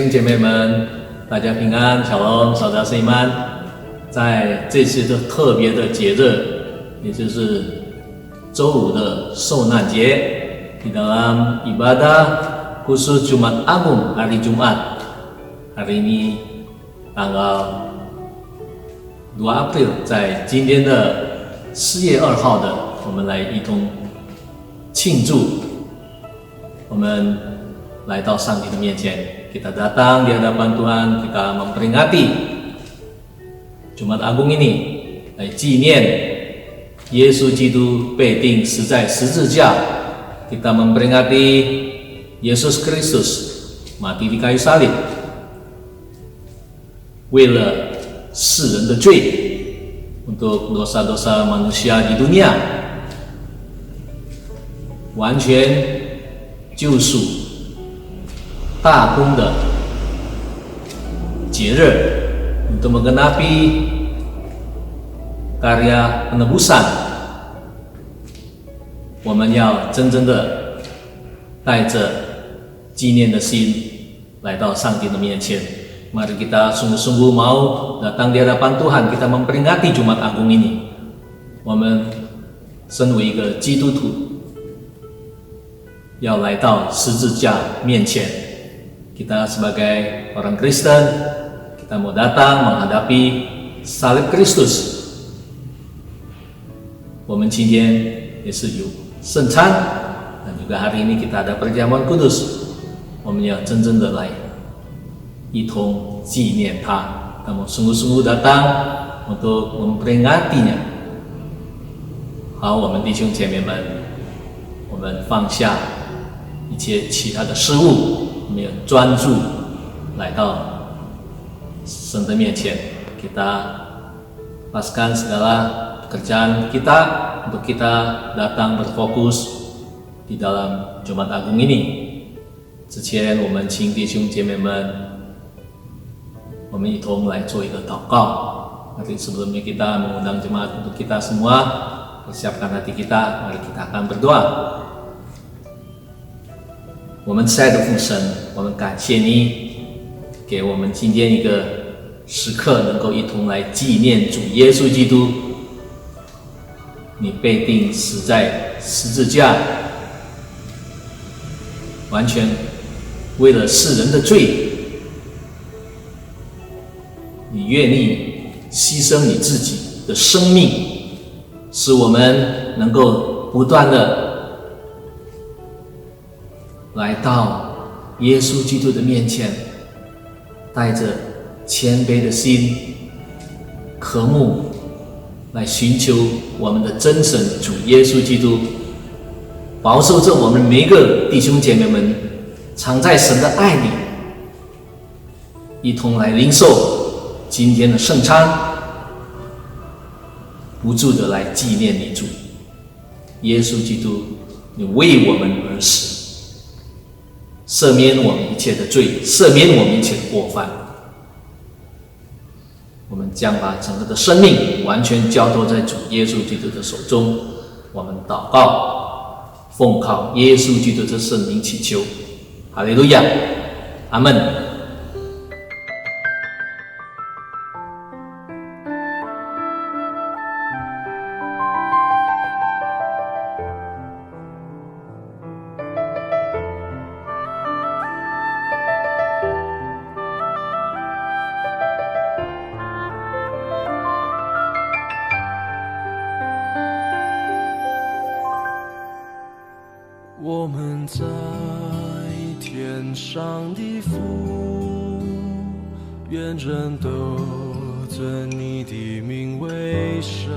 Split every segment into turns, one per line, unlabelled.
兄姐妹们，大家平安，小龙、小达斯伊曼。在这次的特别的节日，也就是周五的受难节 di dalam ibadah khusus Jumat Agung hari Jumat. Hari ini tanggal 2 April， 在今天的4月2号的，我们来一同庆祝，我们来到上帝的面前。Kita datang di hadapan Tuhan, kita memperingati Jumat Agung ini 来纪念耶稣基督被钉死在十字架。Kita memperingati Yesus Kristus mati di kayu salib， 为了世人的罪， untuk dosa-dosa manusia di dunia， 完全救赎。大功的节日 untuk menggenapi karya penebusan， 我们要真正的带着纪念的心来到上帝的面前。Mari kita sungguh-sungguh mau datang di hadapan Tuhan, kita memperingati Jumat Agung ini。 我们身为一个基督徒，要来到十字架面前。Kita sebagai orang Kristen, kita mau datang menghadapi salib Kristus。 我们今天也是有圣餐， dan juga hari ini kita ada perjamuan kudus。 我们要真正的来一同纪念他。 Kita mau sungguh-sungguh datang untuk memperingatinya。 好，我们弟兄姐妹们，我们放下一切其他的事物，我们要专注来到神的面前。 Kita lepaskan segala pekerjaan kita untuk kita datang berfokus di dalam Jumat Agung ini。 之前我们请弟兄姐妹们，我们一同来做一个祷告。 Nanti sebelumnya kita mengundang jemaat untuk kita semua persiapkan hati kita, mari kita akan berdoa。 我们亲爱的父神，我们感谢你给我们今天一个时刻，能够一同来纪念主耶稣基督，你被钉死在十字架，完全为了世人的罪，你愿意牺牲你自己的生命，使我们能够不断的来到耶稣基督的面前，带着谦卑的心，渴慕来寻求我们的真神主耶稣基督。保守着我们每一个弟兄姐妹们藏在神的爱里，一同来领受今天的圣餐，不住的来纪念你主耶稣基督，你为我们而死，赦免我们一切的罪，赦免我们一切的过犯。我们将把整个的生命完全交托在主耶稣基督的手中。我们祷告，奉靠耶稣基督的圣名祈求，哈利路亚，阿们。
我们在天上的父，愿人都尊你的名为圣，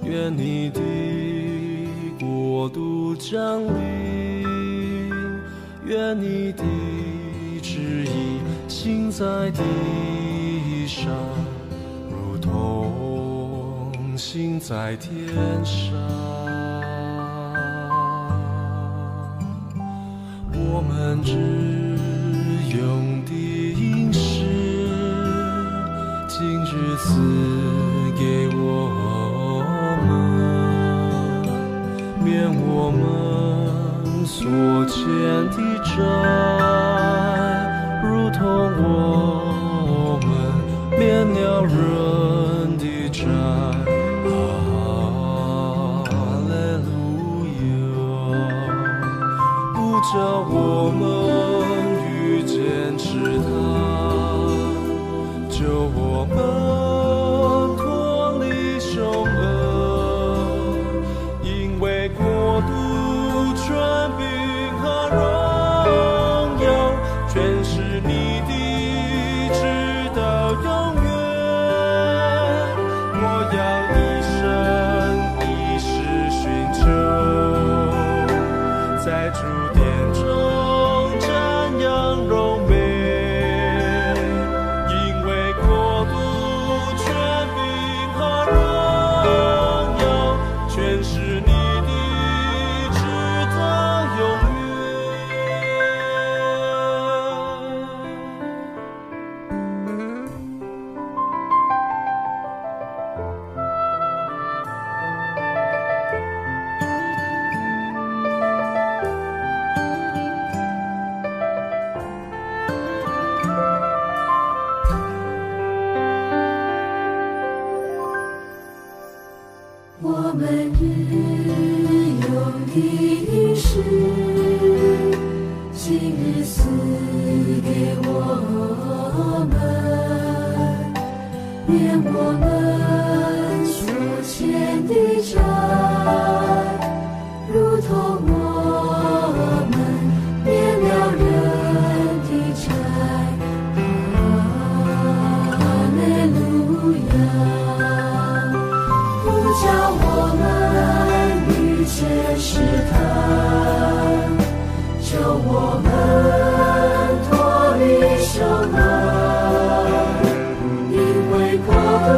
愿你的国度降临，愿你的旨意行在地上，如同行在天上。我们日用的饮食，今日赐给我们，免我们所欠的债，同我们免了人的债。哈利路亚，不叫我们遇见试探，救我们脱离凶恶，因为国度、权柄和荣耀，全是你的，直到永远。我要一生一世寻求，在主殿中瞻仰荣美，因为国度、权柄和荣耀，全是你的，直到永远。
我们日用的饮食，今日赐给我们，免我们所欠的债，如同我们免了人的债。哈利路亚，不叫我们遇见试探，救我们脱离凶恶，因为国度、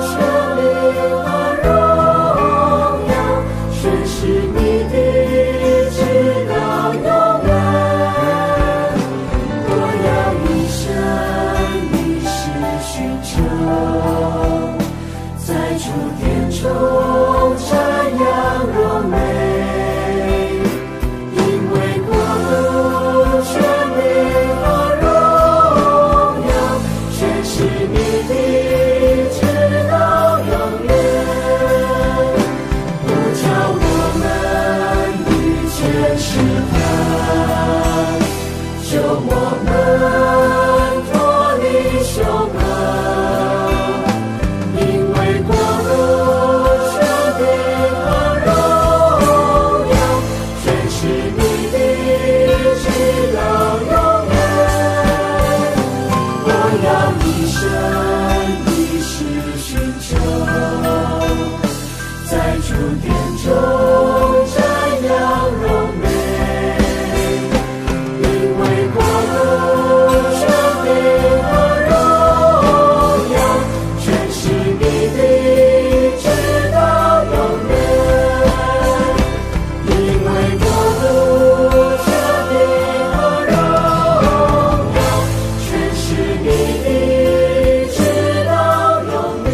权柄和荣耀，全是你的，直到永远。我要一生一世寻求，在主殿中瞻仰荣美，因为国度、权柄和荣耀，全是你的，直到永远。不叫我们遇见试探，救我们脱离凶恶，因为国度、权柄和荣耀，全是你的，直到永远。我要一生一世寻求，在主殿中瞻仰荣美，因为国度、权柄和荣耀，全是你的，直到永远。因为国度、权柄和荣耀，全是你的，直到永远。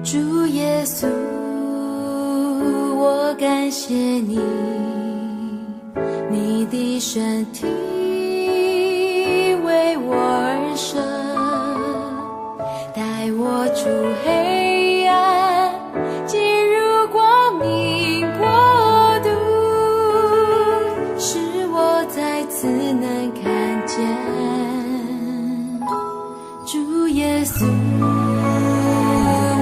主耶稣，我感谢你，你的身体为我而生，带我出黑暗，进入光明国度，使我再次能看见主耶稣。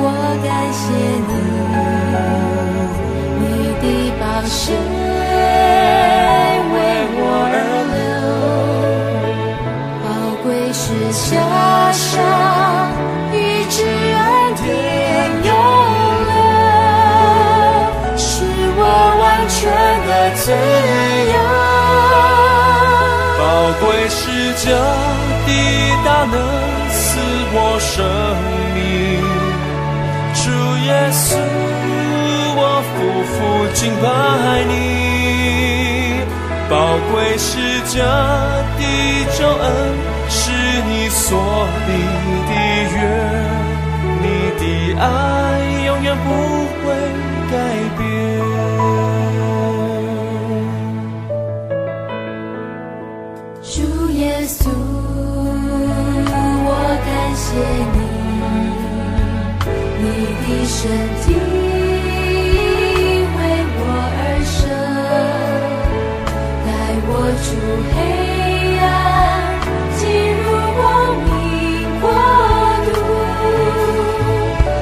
我感谢你，你的宝血为我而流，宝贵是下上医治恩典永留，使我完全的自由。
宝贵是家的能赐我生命。主耶稣，我夫妇敬拜你，宝贵是这的救恩，是你所立的约，你的爱永远不会改变。
主耶稣，我感谢你，你的身体为我而生，带我出黑暗，进入光明国度，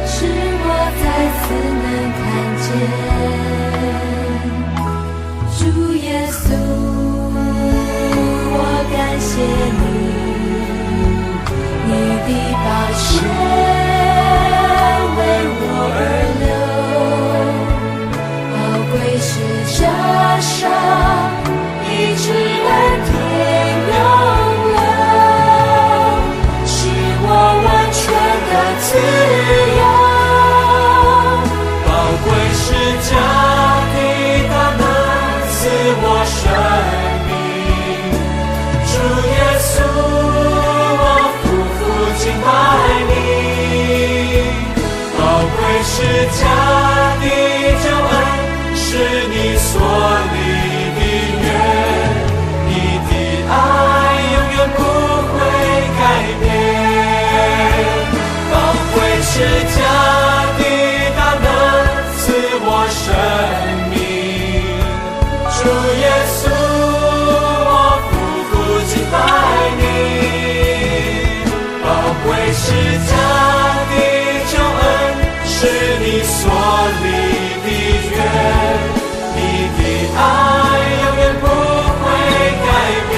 使我再次能看见主耶稣。感谢你，你的宝血为我而流，宝贵是这伤，医治而天永留，使我完全的自由。
宝贵是这的大能，赐我生。主耶稣，我夫妇敬拜你，宝贵是家的救恩，是你所立的约，你的爱永远不会改变。宝贵是家的大能，赐我生命。主耶稣，爱你，宝贵是家的救恩，是你所立的约，你的爱永远不会改变。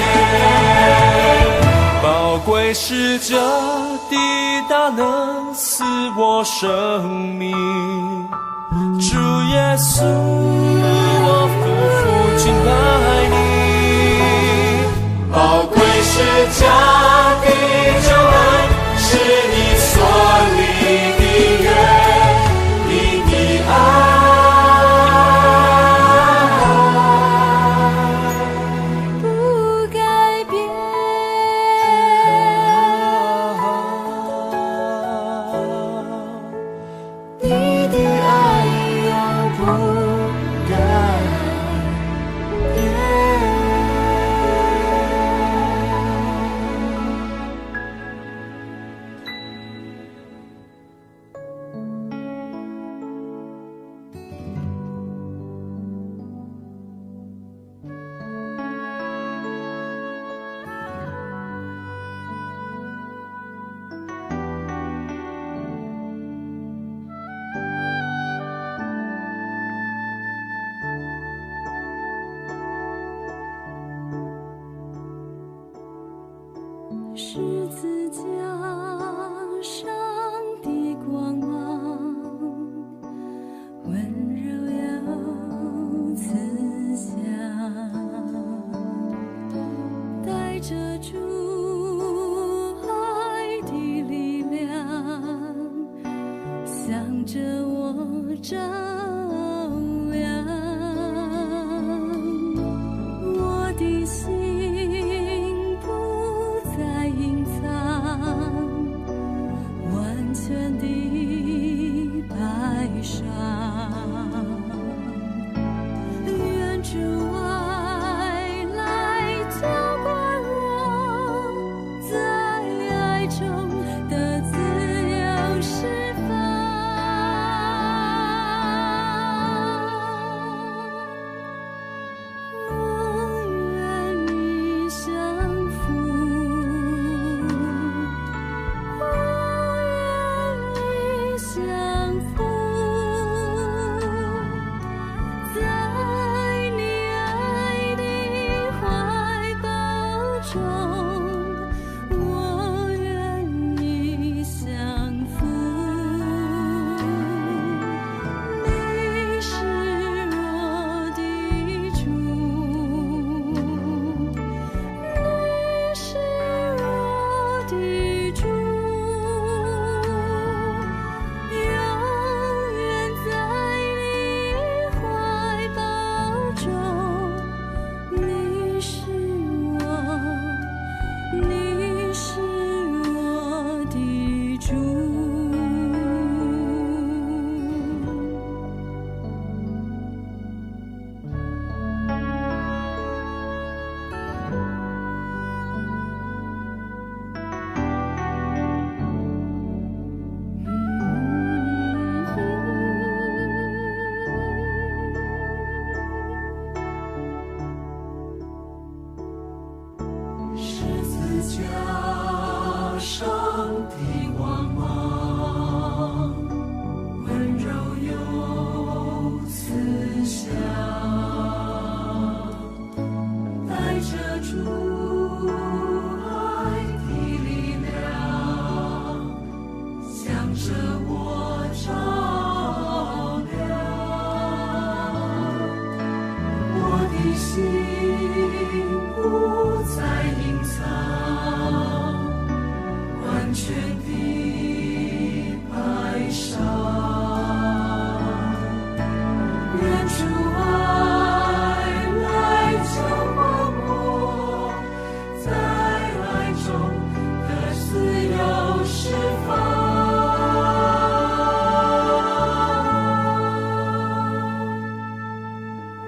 宝贵是这的大能，赐我生命。主耶稣，我夫妇敬拜你。宝贵是家的救恩，是你所立的约，你的爱
不改变，你的爱永不改变。十字架上的光芒，温柔又慈祥，带着主爱的力量，向着我照亮，我的心全的白纱，愿主爱来浇灌我，在爱中的自由释放。
全的哀伤，愿主爱来浇灌我，在爱中得自由释放。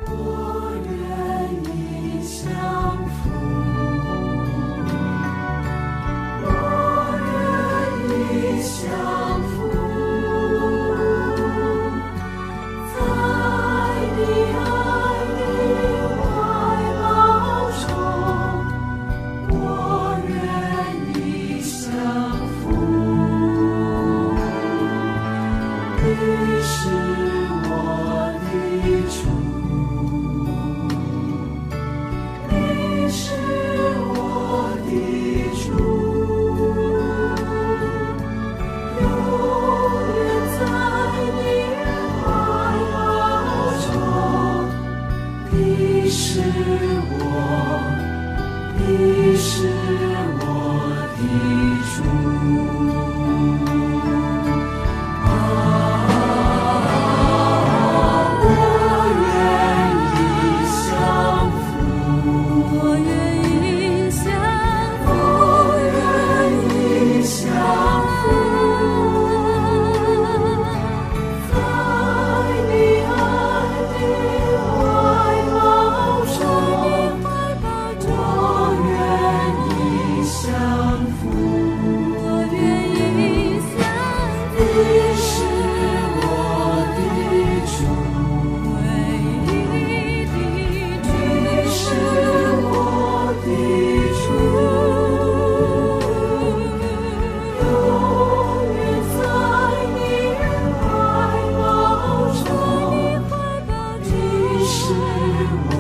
我愿意降服，我愿意降服，在你爱的怀抱中，我愿意降服。你是我的主，你是我的主，永远在你怀抱中。你是我，你是我的主。我愿意降服，
我愿意降服，
我愿意降服，在你爱的怀抱中，我愿意降服。
我愿意降服，
你是我的主，
唯一的
你是我的主，永远在你怀抱中。你是我，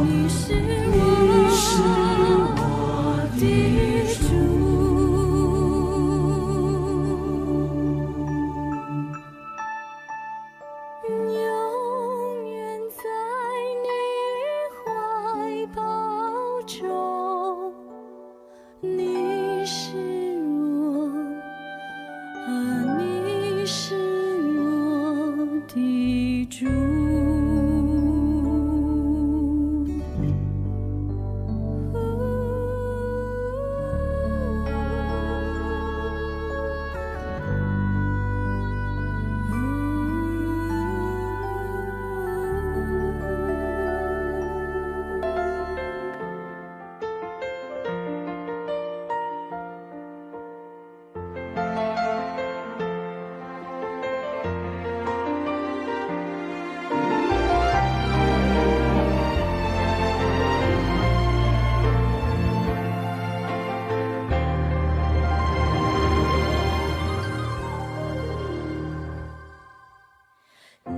你是
你是我的主。
永远在你怀抱中，你是我，你是我的主。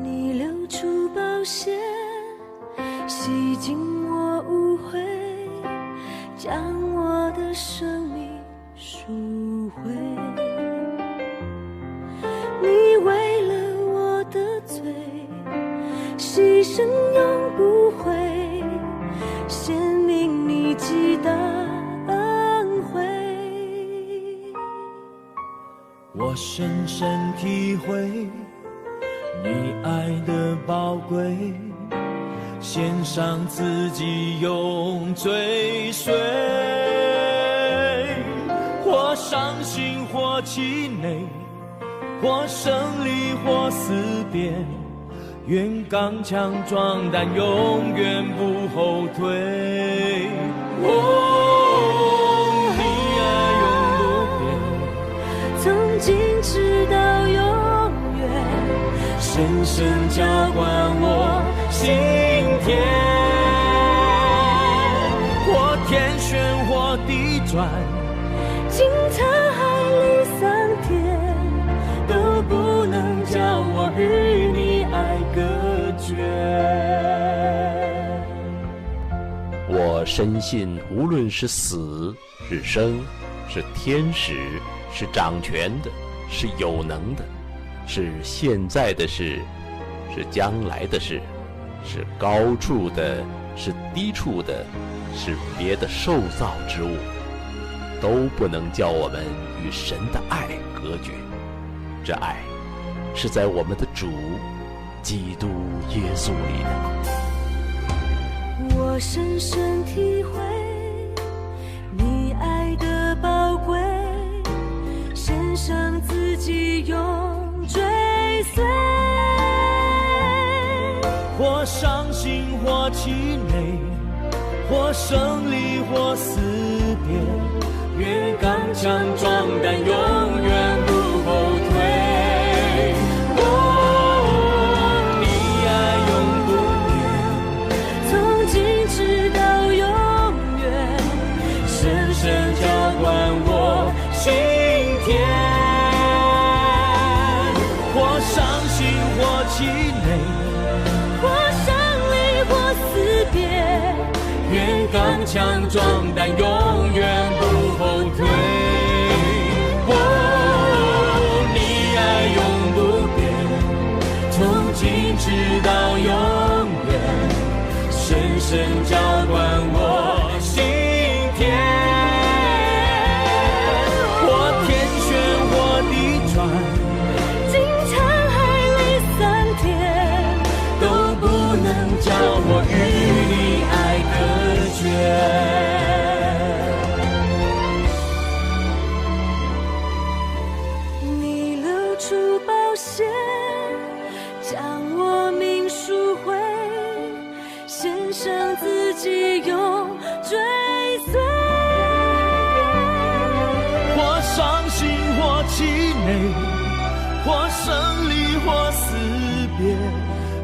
你流出宝血，洗净我污秽，将我的生命赎回。你为了我的罪，牺牲永不悔，显明你极大恩惠。
我深深体会你爱的宝贵，献上自己永追随，或伤心或气馁，或胜利或思辨，愿刚强壮胆，永远不后退。你爱永不变，
从今直到永远，
深深浇灌我心田，或天旋或地转，
经沧海里桑田，
都不能叫我与你爱隔绝。
我深信，无论是死是生，是天使，是掌权的，是有能的，是现在的事，是将来的事，是高处的，是低处的，是别的受造之物，都不能叫我们与神的爱隔绝。这爱是在我们的主基督耶稣里的。
我深深体会你爱的宝贵，献上自己永追随。
或伤心，或气馁，或胜利，或死别，愿刚强壮胆，永远不后退。你爱永不变，
从今直到永远，
深深浇灌我心田。或伤心，或气馁，
或胜利，或死别，
愿刚强壮胆，永远不后退。你爱永不变，从今直到永远，深深浇灌我心田。或天旋，或地转，
经沧海里桑田，
都不能叫我与你爱隔绝。
你流出宝血，将我命赎回，献上自己永追随。
或伤心，或气馁，或胜利，或死别，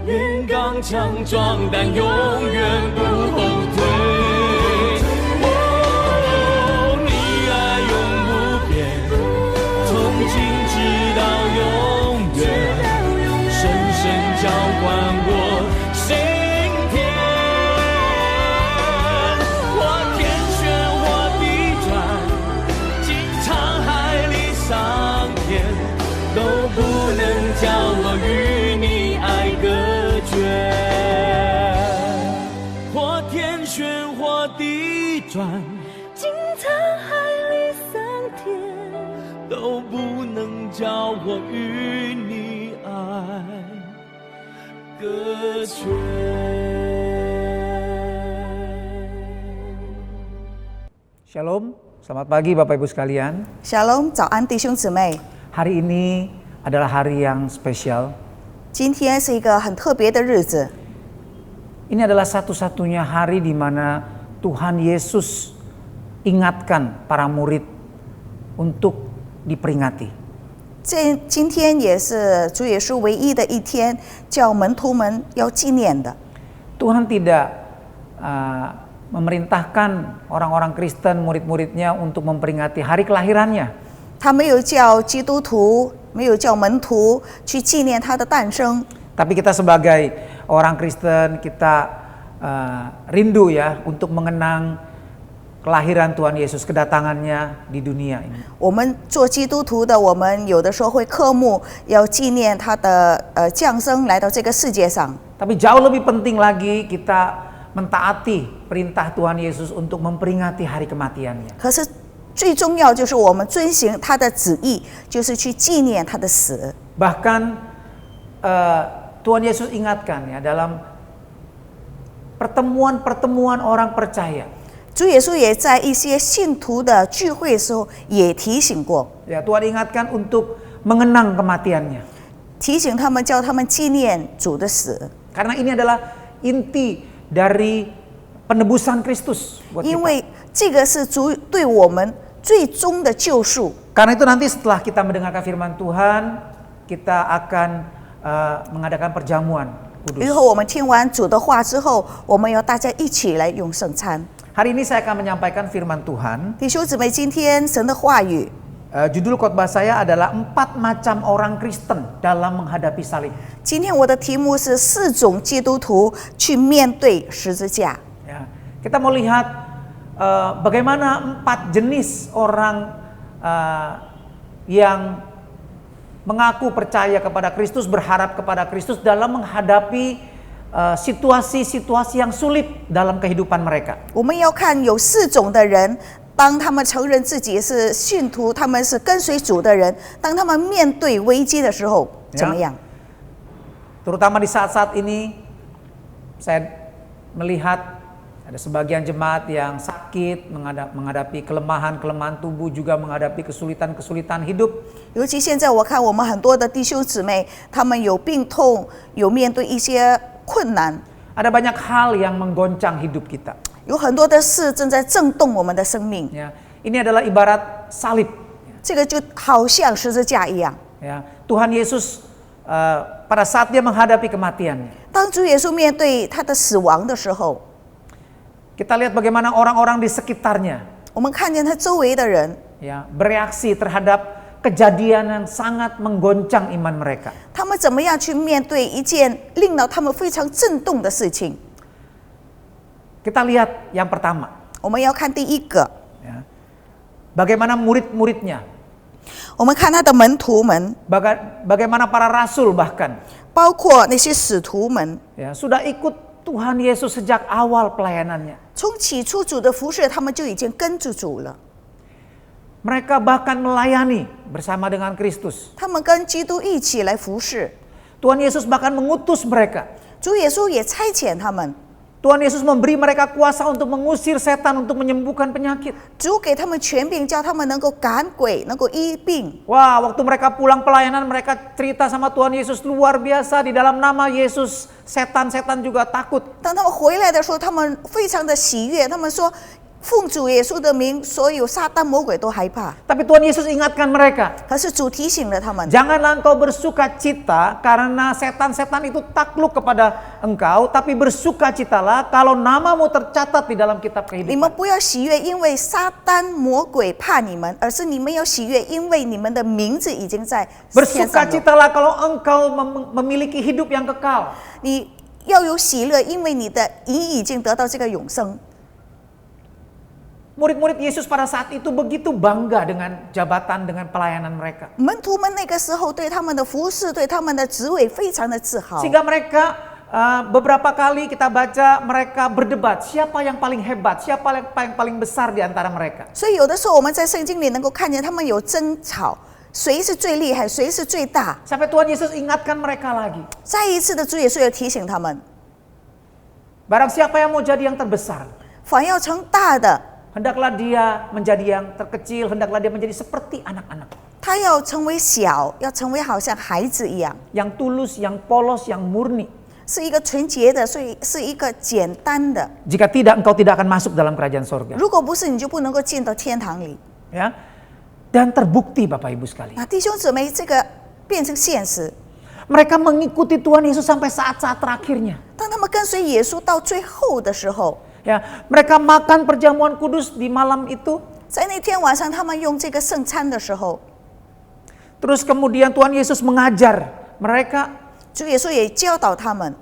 愿刚强壮胆，永远不后退。你爱永不变，从今直到永远，深深浇灌我心田。或天旋，或地转，经沧海里桑田，都不能叫我与你爱隔绝。或天旋，或地转，
经沧海里桑田，
都不能叫我与你爱隔绝。
Shalom, selamat pagi Bapak Ibu sekalian.
Shalom， 早安弟兄姊妹。
Hari ini adalah hari yang spesial.
今天是一个很特别的日子，
Ini adalah satu-satunya hari di mana Tuhan Yesus ingatkan para murid untuk diperingati.
今天也是主耶稣唯一的一天，叫门徒们要纪念的。
Tuhan tidak memerintahkan orang-orang Kristen, murid-muridnya untuk memperingati hari kelahirannya.
他没有叫基督徒，没有叫门徒去纪念他的诞生。
Tapi kita sebagai orang Kristen, kita rindu ya untuk mengenang kelahiran Tuhan Yesus, kedatangannya di dunia ini.
我们做基督徒的，我们有的时候会刻目，要纪念他的降生来到这个世界上。
Tapi jauh lebih penting lagi kita mentaati perintah Tuhan Yesus untuk memperingati hari kematiannya.
可是最重要就是我们遵行他的旨意，就是去纪念他的死。
Bahkan Tuhan Yesus ingatkan ya dalam pertemuan-pertemuan orang percaya.
主耶稣也在一些信徒的聚会的时候也提醒过，
Ya, Tuhan ingatkan untuk mengenang kematiannya.
提醒他们，叫他们纪念主的死，
Karena ini adalah inti dari penebusan Kristus buat
因
kita.
为这个是主对我们最终的救赎。
Karena itu nanti setelah kita mendengarkan firman Tuhan, kita akan mengadakan perjamuan kudus.
然后我们听完主的话之后，我们要大家一起来用圣餐。
Hari ini saya akan menyampaikan firman Tuhan.
弟兄姊妹，今天神的话语，
Judul khotbah saya adalah 4 macam orang Kristen dalam menghadapi salib.
今天我的题目是4种基督徒去面对十字架。
Ya, kita mau lihat bagaimana 4 jenis orang yang mengaku percaya kepada Kristus, berharap kepada Kristus dalam menghadapi situasi-situasi yang sulit dalam kehidupan mereka.
我们要看有4种的人，当他们承认自己是信徒，他们是跟随主的人，当他们面对危机的时候，怎么样？
Terutama di saat-saat ini, saya melihat ada sebagian jemaat yang sakit, menghadapi kelemahan-kelemahan tubuh, juga menghadapi kesulitan-kesulitan hidup.
尤其现在我看我们很多的弟兄姊妹，他们有病痛，有面对一些困难，
Ada banyak hal yang menggoncang hidup kita.
有很多的事正在震动我们的生命。
Ya, ini adalah ibarat salib.
这个就好像十字架一样。
Ya, Tuhan Yesus pada saat dia menghadapi kematiannya,
当主耶稣面对他的死亡的时候，
kita lihat bagaimana orang-orang di sekitarnya,
我们看见他周围的人，
ya, bereaksi terhadap kejadian yang sangat menggoncang iman mereka.
他们怎么样去面对一件令到他们非常震动的事情？
Kita lihat yang pertama,
我们要看第一个，
ya, bagaimana murid-muridnya,
我们看他的门徒们，
bagaimana para rasul bahkan,
包括那些使徒们，
ya, sudah ikut Tuhan Yesus sejak awal pelayanannya.
从起初主的服事，他们就已经跟着主了。
Mereka bahkan melayani bersama dengan Kristus.
他们跟基督一起来服事，
Tuhan Yesus bahkan mengutus mereka.
主耶稣也差遣他们，
Tuhan Yesus memberi mereka kuasa untuk mengusir setan, untuk menyembuhkan penyakit.
主给他们权柄，叫他们能够赶鬼，能够医病。
Wah, waktu mereka pulang pelayanan, mereka cerita sama Tuhan Yesus luar biasa. Di dalam nama Yesus, setan-setan juga takut.
当他们回来的时候，他们非常的喜悦，他们说奉主耶稣的名，所有撒旦魔鬼都害怕。
Tapi Tuhan Yesus ingatkan mereka,
可是主提醒了他们，
janganlah engkau bersuka cita karena setan-setan itu takluk kepada engkau, tapi bersukacitalah kalau namamu tercatat di dalam kitab
你
kehidupan.
们不要喜悦，因为撒旦魔鬼怕你们，而是你们要喜悦，因为你们的名字已经在天上了。
Bersukacitalah kalau engkau memiliki hidup yang kekal.
你要有喜乐，因为你已经得到这个永生。
Murid-murid Yesus pada saat itu begitu bangga dengan jabatan, dengan pelayanan mereka.
门徒们那个时候对他们的服侍，对他们的职位非常的自豪。
Sehingga mereka beberapa kali kita baca mereka berdebat, siapa yang paling hebat, siapa yang paling besar di antara mereka.
所以有的时候我们在圣经里能够看见他们有争吵，谁是最厉害，谁是最大。
Sampai Tuhan Yesus ingatkan mereka lagi.
再一次的主耶稣也提醒他们，
Barang siapa yang mau jadi yang terbesar,
凡要成大的，
hendaklah dia menjadi yang terkecil, hendaklah dia menjadi seperti anak-anak.
他要成为小，要成为好像孩子一样，
Yang tulus, yang polos, yang murni.
是一个纯洁的，所以是一个简单的。
Jika tidak, engkau tidak akan masuk dalam kerajaan sorga.
如果不是，你就不能够进到天堂里。
Ya. Dan terbukti Bapak Ibu sekalian.
那弟兄姊妹，这个变成现实。
Mereka mengikuti Tuhan Yesus sampai saat-saat terakhirnya.
当他们跟随耶稣到最后的时候，
Ya, mereka makan perjamuan kudus di malam itu.
在那天晚上，他们用这个圣餐的时候，
Terus kemudian Tuhan Yesus mengajar mereka.
主耶稣也教导他们。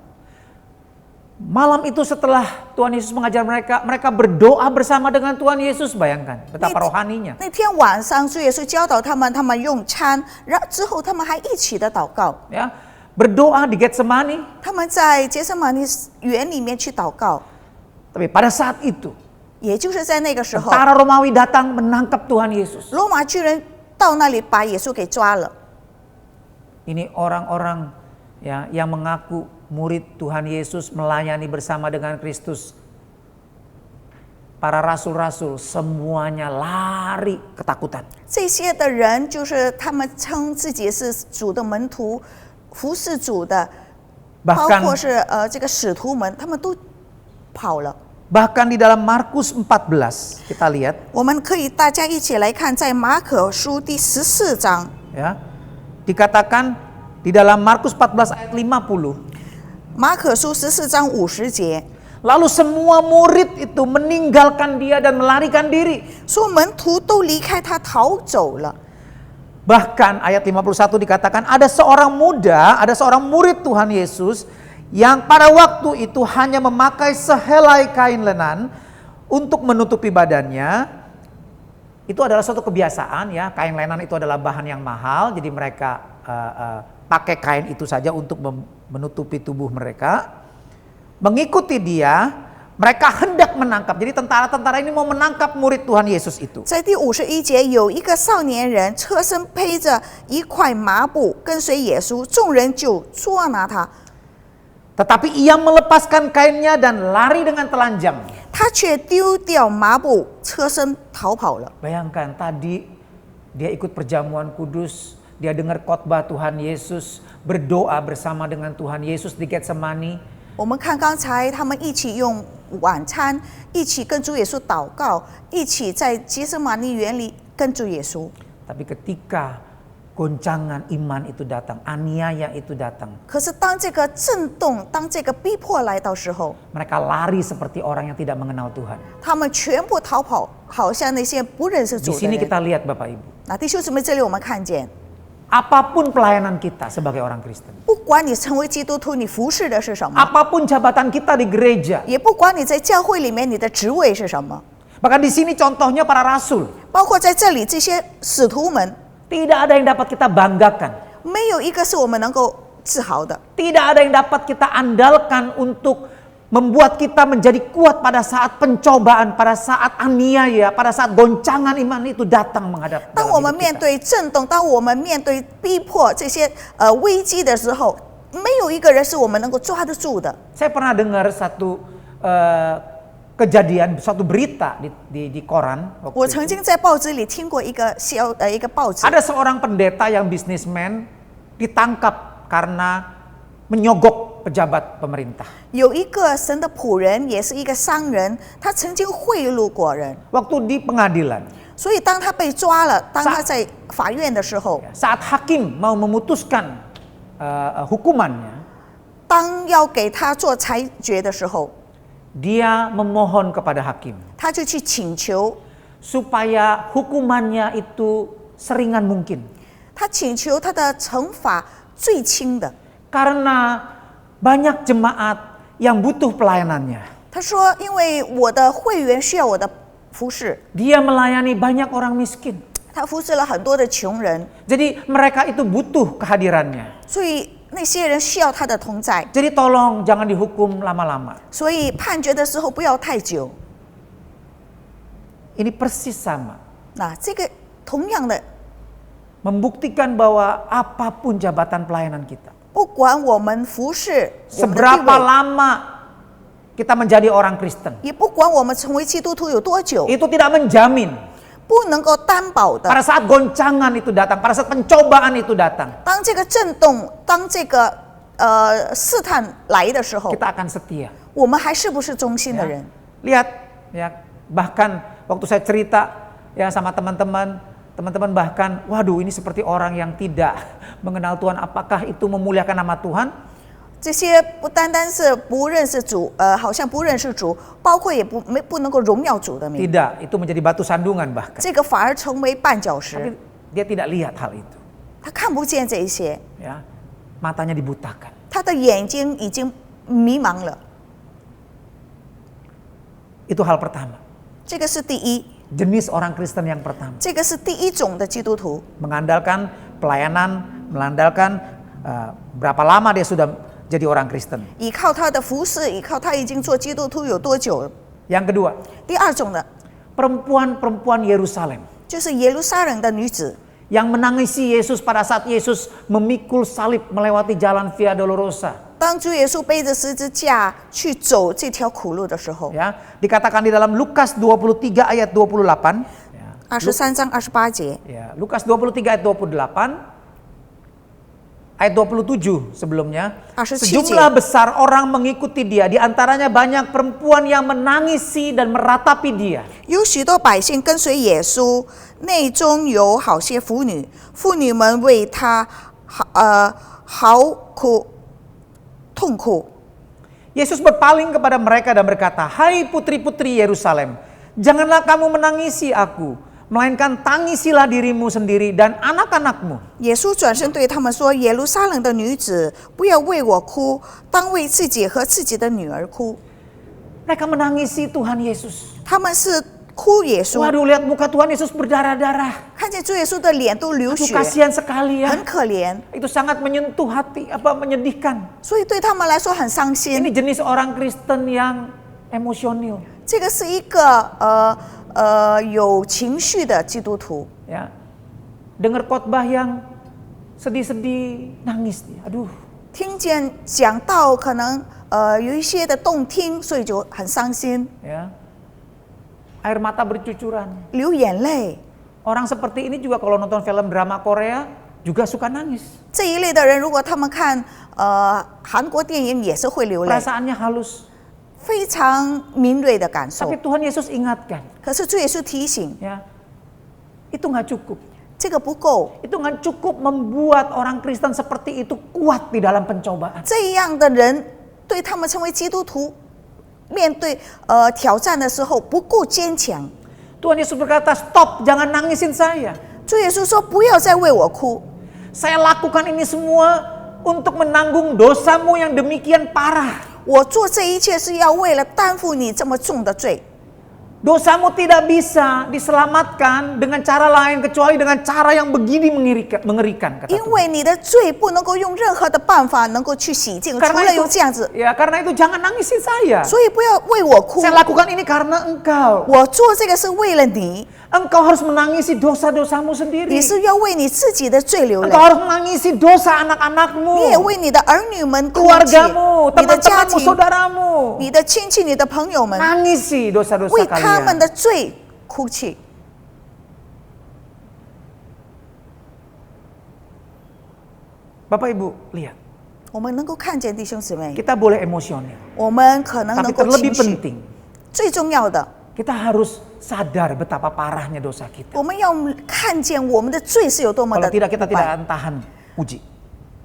Malam itu setelah Tuhan Yesus mengajar mereka, mereka berdoa bersama dengan Tuhan Yesus. Bayangkan betapa rohaninya.
那天晚上，主耶稣教导他们，他们用餐，然之后他们还一起的祷告。
Ya, berdoa di Getsemani.
他们在杰瑟玛尼园里面去祷告，
Tapi pada saat itu,
也就是在那个时候，
tentara Romawi datang menangkap Tuhan Yesus.
罗马巨人到那里把耶稣给抓了。
Ini orang-orang ya yang mengaku murid Tuhan Yesus, melayani bersama dengan Kristus. Para rasul-rasul semuanya lari ketakutan.
这些的人就是他们称自己是主的门徒，服侍主的，包括是这个使徒们，他们都跑了。
Bahkan di dalam Markus 14 kita lihat,
我们可以大家一起来看，在马可书第14章，
ya, dikatakan di dalam Markus 14 ayat 50.
马可书14章50节，
Lalu semua murid itu meninggalkan dia dan melarikan diri.
说门徒都离开他逃走了。
Bahkan ayat 51 dikatakan ada seorang muda, ada seorang murid Tuhan Yesus yang pada waktu itu hanya memakai sehelai kain lenan untuk menutupi badannya. Itu adalah suatu kebiasaan ya, kain lenan itu adalah bahan yang mahal, jadi mereka pakai kain itu saja untuk menutupi tubuh mereka. Mengikuti dia, mereka hendak hendak menangkap. Jadi tentara-tentara ini mau menangkap murid Tuhan Yesus itu.
在第51节，有一个少年人，车身披着一块麻布，跟随耶稣，众人就捉拿他。
Tetapi ia melepaskan kainnya dan lari dengan telanjang.
他却丢掉麻布，车身逃跑了。
Bayangkan tadi dia ikut perjamuan kudus, dia dengar khotbah Tuhan Yesus, berdoa bersama dengan Tuhan Yesus di Getsemani.
我们看刚才他们一起用晚餐，一起跟主耶稣祷告，一起在吉斯玛尼园里跟主耶稣。
Tapi ketika goncangan iman itu datang, aniaya itu datang,
可是当这个震动，当这个逼迫来到时候，
mereka lari seperti orang yang tidak mengenal Tuhan.
他们全部逃跑，好像那些不认识
Di
主的
sini
人。
kita lihat Bapak Ibu,
那弟兄姊妹，这里我们看见，
apapun pelayanan kita sebagai orang Kristen,
不管你成为基督徒，你服侍的是什么，
apapun jabatan kita di gereja,
也不管你在教会里面你的职位是什么，
bahkan di sini contohnya para rasul,
包括在这里这些使徒们，
tidak ada yang dapat kita banggakan,
没有一个是我们能够自豪的，
tidak ada yang dapat kita andalkan untuk membuat kita menjadi kuat pada saat pencobaan, pada saat aniaya, pada saat goncangan iman itu datang menghadap
当
dalam
我们
hidup
面
kita.
对震动，当我们面对逼迫这些危机的时候，没有一个人是我们能够抓得住的。
Saya pernah dengar satu kejadian, satu berita di koran.
我
Waktu
曾
itu.
经在报纸里听过一个一个报纸，
Ada seorang pendeta yang bisnismen ditangkap karena menyogok pejabat pemerintah.
有一个神的仆人，也是一个商人，他曾经贿赂过人，
Waktu di pengadilan,
所以当他被抓了，当他在法院的时候，
saat hakim mau memutuskan hukumannya,
当要给他做裁决的时候，
dia memohon kepada hakim
他就去请求，
supaya hukumannya itu seringan mungkin.
他请求他的惩罚最轻的。
Karena banyak jemaat yang butuh pelayanannya.
他说：“因为我的会员需要我的服侍，
Dia melayani banyak orang miskin.
他服侍了很多的穷人，
Jadi mereka itu butuh kehadirannya.
所以那些人需要他的同在。
Jadi tolong jangan dihukum lama-lama.
所以判决的时候不要太久。
Ini persis sama.
那这个同样的，
Membuktikan bahwa apapun jabatan pelayanan kita.
不管我们服侍我们的地
Seberapa
位，
lama kita menjadi orang Kristen.
也不管我们成为基督徒有多久，
Itu tidak menjamin
不能够担保的。
pada saat goncangan itu datang, pada saat pencobaan itu datang,
当这个震动，当这个试探来的时候，
kita akan setia.
我们还是不是忠心的人？
Lihat ya, bahkan waktu saya cerita ya sama teman-teman bahkan, waduh ini seperti orang yang tidak mengenal Tuhan, apakah itu memuliakan nama Tuhan?
这些不单单是不认识主，好像不认识主，包括也不能够荣耀主的名。
Tidak, itu menjadi batu sandungan bahkan.
这个反而成为绊脚
Tapi
石，
dia tidak lihat hal itu,
他看不见这一些，
ya, matanya dibutakan.
他的眼睛已经迷茫了。
Itu hal pertama.
这个是第一，
Jenis orang Kristen yang pertama,
这个是第一种的基督徒，
mengandalkan pelayanan, mengandalkan berapa lama dia sudah jadi orang Kristen.
依靠他的服侍，依靠他已经做基督徒有多久了。
Yang kedua,
第二种的
perempuan-perempuan Yerusalem
就是耶路撒冷的女子，
yang menangisi Yesus pada saat Yesus memikul salib melewati jalan Via Dolorosa.
当主耶稣背着十字架去走这条苦路的时候，
Ya, dikatakan di dalam Lukas 23 ayat 28.
23章28节，
Ya, Lukas 23 ayat 28. Ayat 27 sebelumnya.
27
Sejumlah besar orang mengikuti dia, di antaranya banyak perempuan yang menangisi dan meratapi dia.
有许多百姓跟随耶稣，内中有好些妇女，妇女们为他嚎哭痛苦。
Yesus berpaling kepada mereka dan berkata, "Hai putri-putri Yerusalem, janganlah kamu menangisi aku, melainkan tangisilah dirimu sendiri dan anak-anakmu."
耶稣转身对他们说：“耶路撒冷的女子，不要为我哭，当为自己和自己的女儿哭。
Mereka menangisi Tuhan Yesus. ”
他们是哭耶稣，
Waduh, lihat muka Tuhan Yesus berdarah-darah.
看见主耶稣的脸都流
Aduh,
血，
kasihan sekali ya.
很可怜，
Itu sangat menyentuh hati, menyedihkan.
所以对他们来说很伤
Ini
心。
jenis orang Kristen yang emosional.
这个是一个有情绪的基督徒。
Ya, dengar khotbah yang sedih-sedih, nangis dia. Aduh,
听见讲道可能有一些的动听，所以就很伤心，
ya. Air mata bercucuran.
流眼泪。
Orang seperti ini juga kalau nonton film drama Korea juga suka nangis.
这一类的人，如果他们看韩国电影，也是会流泪，
Perasaannya halus.
非常敏锐的感受
Tapi。Tuhan Yesus ingatkan,
可是主耶稣提醒，
ya, itu nggak cukup.
这个不够，
Itu nggak cukup membuat orang Kristen seperti itu kuat di dalam pencobaan.
这样的人对他们成为基督徒，面对挑战的时候不够坚强。
Tuhan Yesus berkata, stop, jangan nangisin saya.
主耶稣说：“不要再为我哭，
Saya lakukan ini semua untuk menanggung dosamu yang demikian parah.
我做这一切是要为了担负你这么重的罪。
Dosamu tidak bisa diselamatkan dengan cara lain kecuali dengan cara yang begini mengerikan. Kata
因
Tuhan.
为你的罪不能够用任何的办法能够去洗净，除
Karena
了用这样子，
ya, karena itu jangan nangisin saya.
所以不要为我哭。
Saya lakukan ini karena engkau.
我做这个是为了你，
Engkau harus menangisi dosa-dosamu sendiri.
你是要为你自己的罪流泪
Engkau，harus menangisi dosa anak-anakmu,
你也为你的儿女们哭泣，
keluargamu,
你的家
teman-temanmu,
庭、
saudaramu.
你的亲戚、你的朋友们，
Nangisi dosa-dosa
为他们
kalian.
的罪哭泣。
Bapak Ibu, lihat.
我们能够看见弟兄姊妹，
Kita boleh emosional.
我们可能
Tapi
能够
terlebih
情绪，
penting,
最重要的，
kita harus sadar betapa parahnya dosa kita.
我们要看见我们的罪是有多么
Kalau
的
tidak, kita
苦
tidak
败，
akan tahan uji.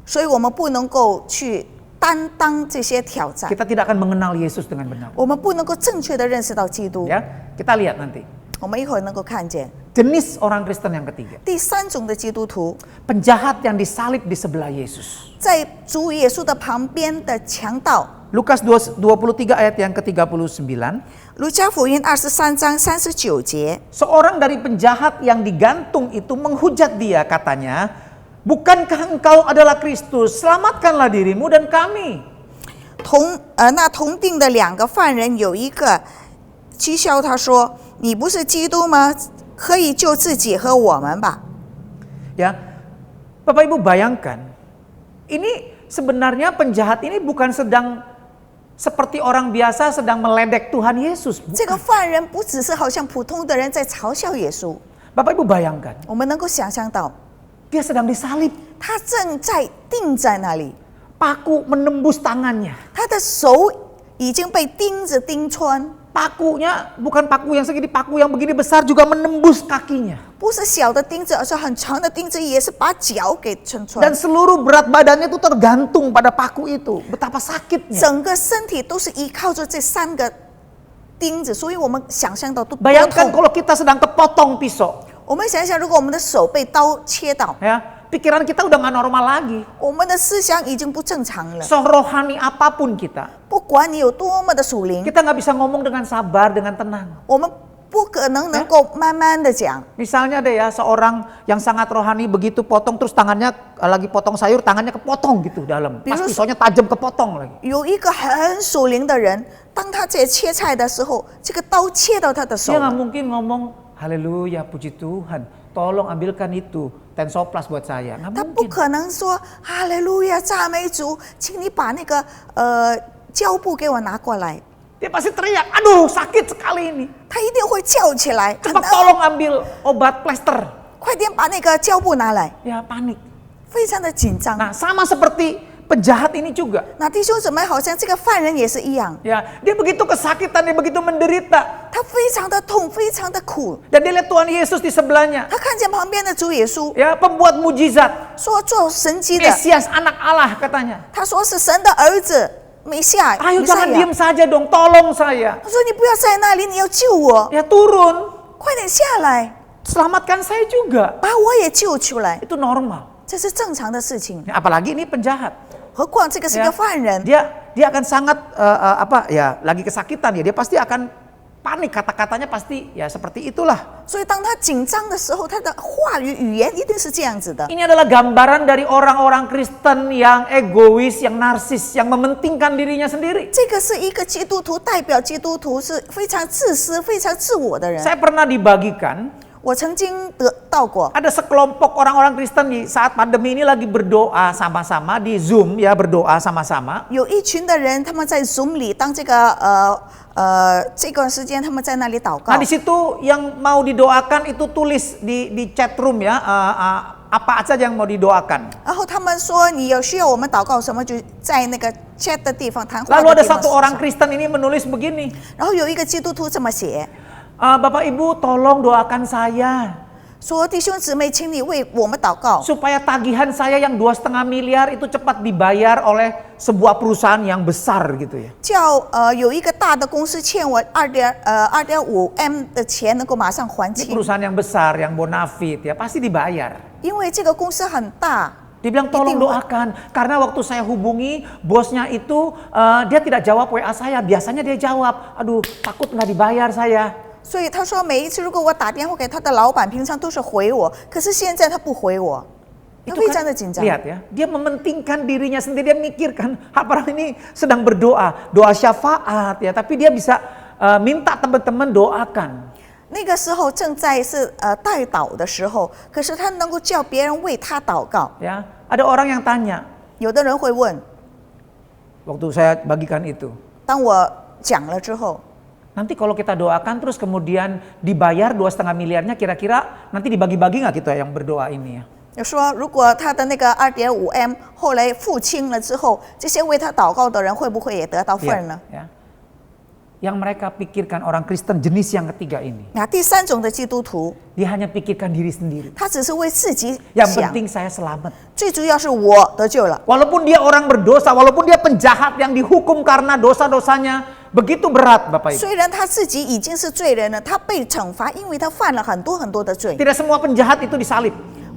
所以我们不能够去担当这些挑战，
Kita tidak akan mengenal Yesus dengan benar.
我们不能够正确的认识到基督。
Ya, kita lihat nanti.
我们一会儿能够看见
Jenis orang Kristen yang ketiga.
第三种的基督徒，
Penjahat yang disalib di sebelah Yesus.
在主耶稣的旁边的强盗。
Lukas 23 ayat yang ke-39.
路加福音23章39节，
Seorang dari penjahat yang digantung itu menghujat dia, katanya, "Bukankah engkau adalah Kristus? Selamatkanlah dirimu dan kami."
那同定的两个犯人有一个讥笑他说：“你不是基督吗？可以救自己和我们吧。”
Ya, Bapak Ibu bayangkan, ini sebenarnya penjahat ini bukan sedang seperti orang biasa sedang meledek Tuhan Yesus.
这个犯人不只是好像普通的人在嘲笑耶稣，
Bapak Ibu bayangkan,
我们能够想象到，
dia sedang disalib,
他正在钉在那里，
paku menembus tangannya.
他的手已经被钉子钉穿，
Pakunya bukan paku yang segini, paku yang begini besar juga menembus kakinya.
不是小的钉子，而是很长的钉子，也是把脚给撑穿
Dan。seluruh berat badannya itu tergantung pada paku itu. Betapa sakitnya.
整个身体都是依靠着这三个钉子，所以我们想象到都多
Bayangkan
痛。
kalau kita sedang kepotong pisau.
我们想想，如果我们的手被刀切到，
Ya, pikiran kita udah gak normal lagi.
我们的思想已经不正常了。
Sorohani apapun kita.
不管你有多么的属灵，
Kita gak bisa ngomong dengan sabar, dengan tenang.
我们不可能能够慢慢的讲。
Misalnya deh ya, seorang yang sangat rohani begitu potong terus tangannya lagi potong sayur, tangannya kepotong gitu dalam. Pas
Virus-
pisaunya tajam kepotong lagi.
有一个很属灵的人，当他在切菜的时候，这个刀切到他的手
Dia
了，
gak mungkin ngomong, haleluya puji Tuhan, tolong ambilkan itu tensoplas buat saya. Gak
他不
mungkin.
可能说哈利路亚赞美主，请你把那个胶布给我拿过来。
Dia pasti teriak, aduh sakit sekali ini.
他一定会叫起来，
Cepat tolong ambil obat plester.
快点把那个胶布拿来，
Ya panik.
非常的紧张。
Nah sama seperti penjahat ini juga.
那弟兄姊妹，好像这个犯人也是一样，
Ya, dia begitu kesakitan, dia begitu menderita.
他非常的痛，非常的苦。
Dan dia lihat Tuhan Yesus di sebelahnya.
他看见旁边的主耶稣，
Ya, pembuat mujizat.
说做神迹的，
Mesias anak Allah katanya.
他说是神的儿子，弥赛
Ayo
弥赛
jangan
亚
diam。saja dong, tolong saya.
他说你不要在那里，你要救我，
Ya turun,
快点下来，
selamatkan saya juga.
把我也救出来，
Itu normal.
这是正常的事情。
Ya, apalagi ini penjahat.
何况这个是
Ya,
个犯人，
dia akan sangat lagi kesakitan ya, dia pasti akan panik, kata-katanya pasti ya seperti itulah.
所以当他紧张的时候，他的话语言一定是这样子的。
Ini adalah gambaran dari orang-orang Kristen yang egois, yang narsis, yang mementingkan dirinya sendiri.
这个是一个基督徒，代表基督徒是非常自私、非常自我的人。
Saya pernah dibagikan,
我曾经得到过，
ada sekelompok orang-orang Kristen di saat pandemi ini lagi berdoa sama-sama di Zoom ya, berdoa sama-sama.
有一群的人，他们在 Zoom 里，当这个这段时间他们在那里祷告
Nah di。situ yang mau didoakan itu tulis di chat room ya, apa saja yang mau didoakan.
然后他们说你有需要我们祷告什么，就在那个 chat 的地方谈话
Lalu
的
ada
地方
satu
写
orang
上。
Kristen ini menulis begini,
然后有一个基督徒这么写，
Bapak Ibu tolong doakan saya
说弟兄姊妹，请你为我们祷告，
supaya tagihan saya yang 2,5 miliar itu cepat dibayar oleh sebuah perusahaan yang besar gitu ya.
叫有一个大的公司欠我2.5M 的钱能够马上还
Ini
清，
perusahaan yang besar, yang bonafit ya, pasti dibayar.
因为这个公司很大。
Dia bilang tolong doakan, karena waktu saya hubungi bosnya itu dia tidak jawab WA saya, biasanya dia jawab, aduh takut nggak dibayar saya.
所以他说，每一次如果我打电话给他的老板，平常都是回我，可是现在他不回我，他
Itu
非常
kan,
的紧张。
lihat ya, dia mementingkan dirinya sendiri, dia mikirkan orang ini sedang berdoa, doa syafaat ya, tapi dia bisa minta teman-teman doakan.
那个时候正在是代祷的时候，可是他能够叫别人为他祷告。
Ya, ada orang yang tanya,
有的人会问，
waktu saya bagikan itu,
当我讲了之后，
nanti kalau kita doakan terus kemudian dibayar 2,5 miliarnya, kira-kira nanti dibagi-bagi nggak kita yang berdoa ini ya?
就说如果他的那个2.5M 后来付清了之后，这些为他祷告的人会不会也得到份儿呢？
Ya. Yang mereka pikirkan orang Kristen jenis yang ketiga ini,
那第三种的基督徒，
dia hanya pikirkan diri sendiri.
他只是为自己
Yang
想，
penting saya selamat.
最主要是我得救了。
Walaupun dia orang berdosa, walaupun dia penjahat yang dihukum karena dosa-dosanya begitu berat, Bapak Ibu.
虽然他自己已经是罪人了，他被惩罚，因为他犯了很多很多的罪。
Tidak semua penjahat itu disalib.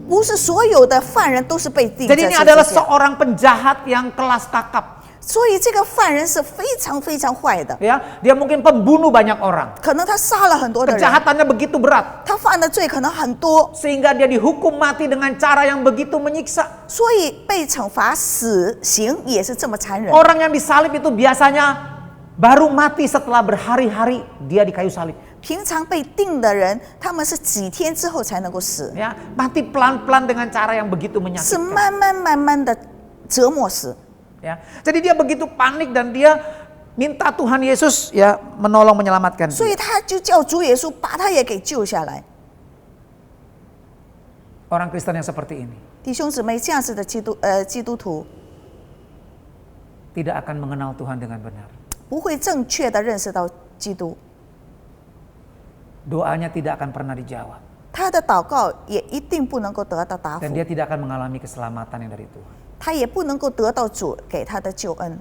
不是所有的犯人都是被钉在
Jadi
十
ini
字
adalah
架，
seorang penjahat yang kelas kakap.
所以这个犯人是非常非常坏的，
Ya, dia mungkin pembunuh banyak orang.
可能他杀了很多的人，
Kejahatannya begitu berat
他犯的罪可能很多，
sehingga dia dihukum mati dengan cara yang begitu menyiksa.
所以被惩罚死刑也是这么残忍。
Orang yang disalib itu biasanya baru mati setelah berhari-hari dia di kayu salib.
平常被钉的人，他们是几天之后才能够死，
Ya, mati pelan-pelan dengan cara yang begitu
是
menyakitkan.
慢慢的折磨死。
Ya, jadi dia begitu panik dan dia minta Tuhan Yesus ya menolong menyelamatkan
所以
dia.
他就叫主耶稣把他也给救下来。
Orang Kristen yang seperti ini
弟兄姊妹，这样子的基督徒
tidak akan mengenal Tuhan dengan benar.
不会正确的认识到基督，
Doanya tidak akan pernah dijawab
他的祷告也一定不能够得到答复
dan，dia tidak akan mengalami keselamatan yang dari Tuhan.
他也不能够得到主给他的救恩。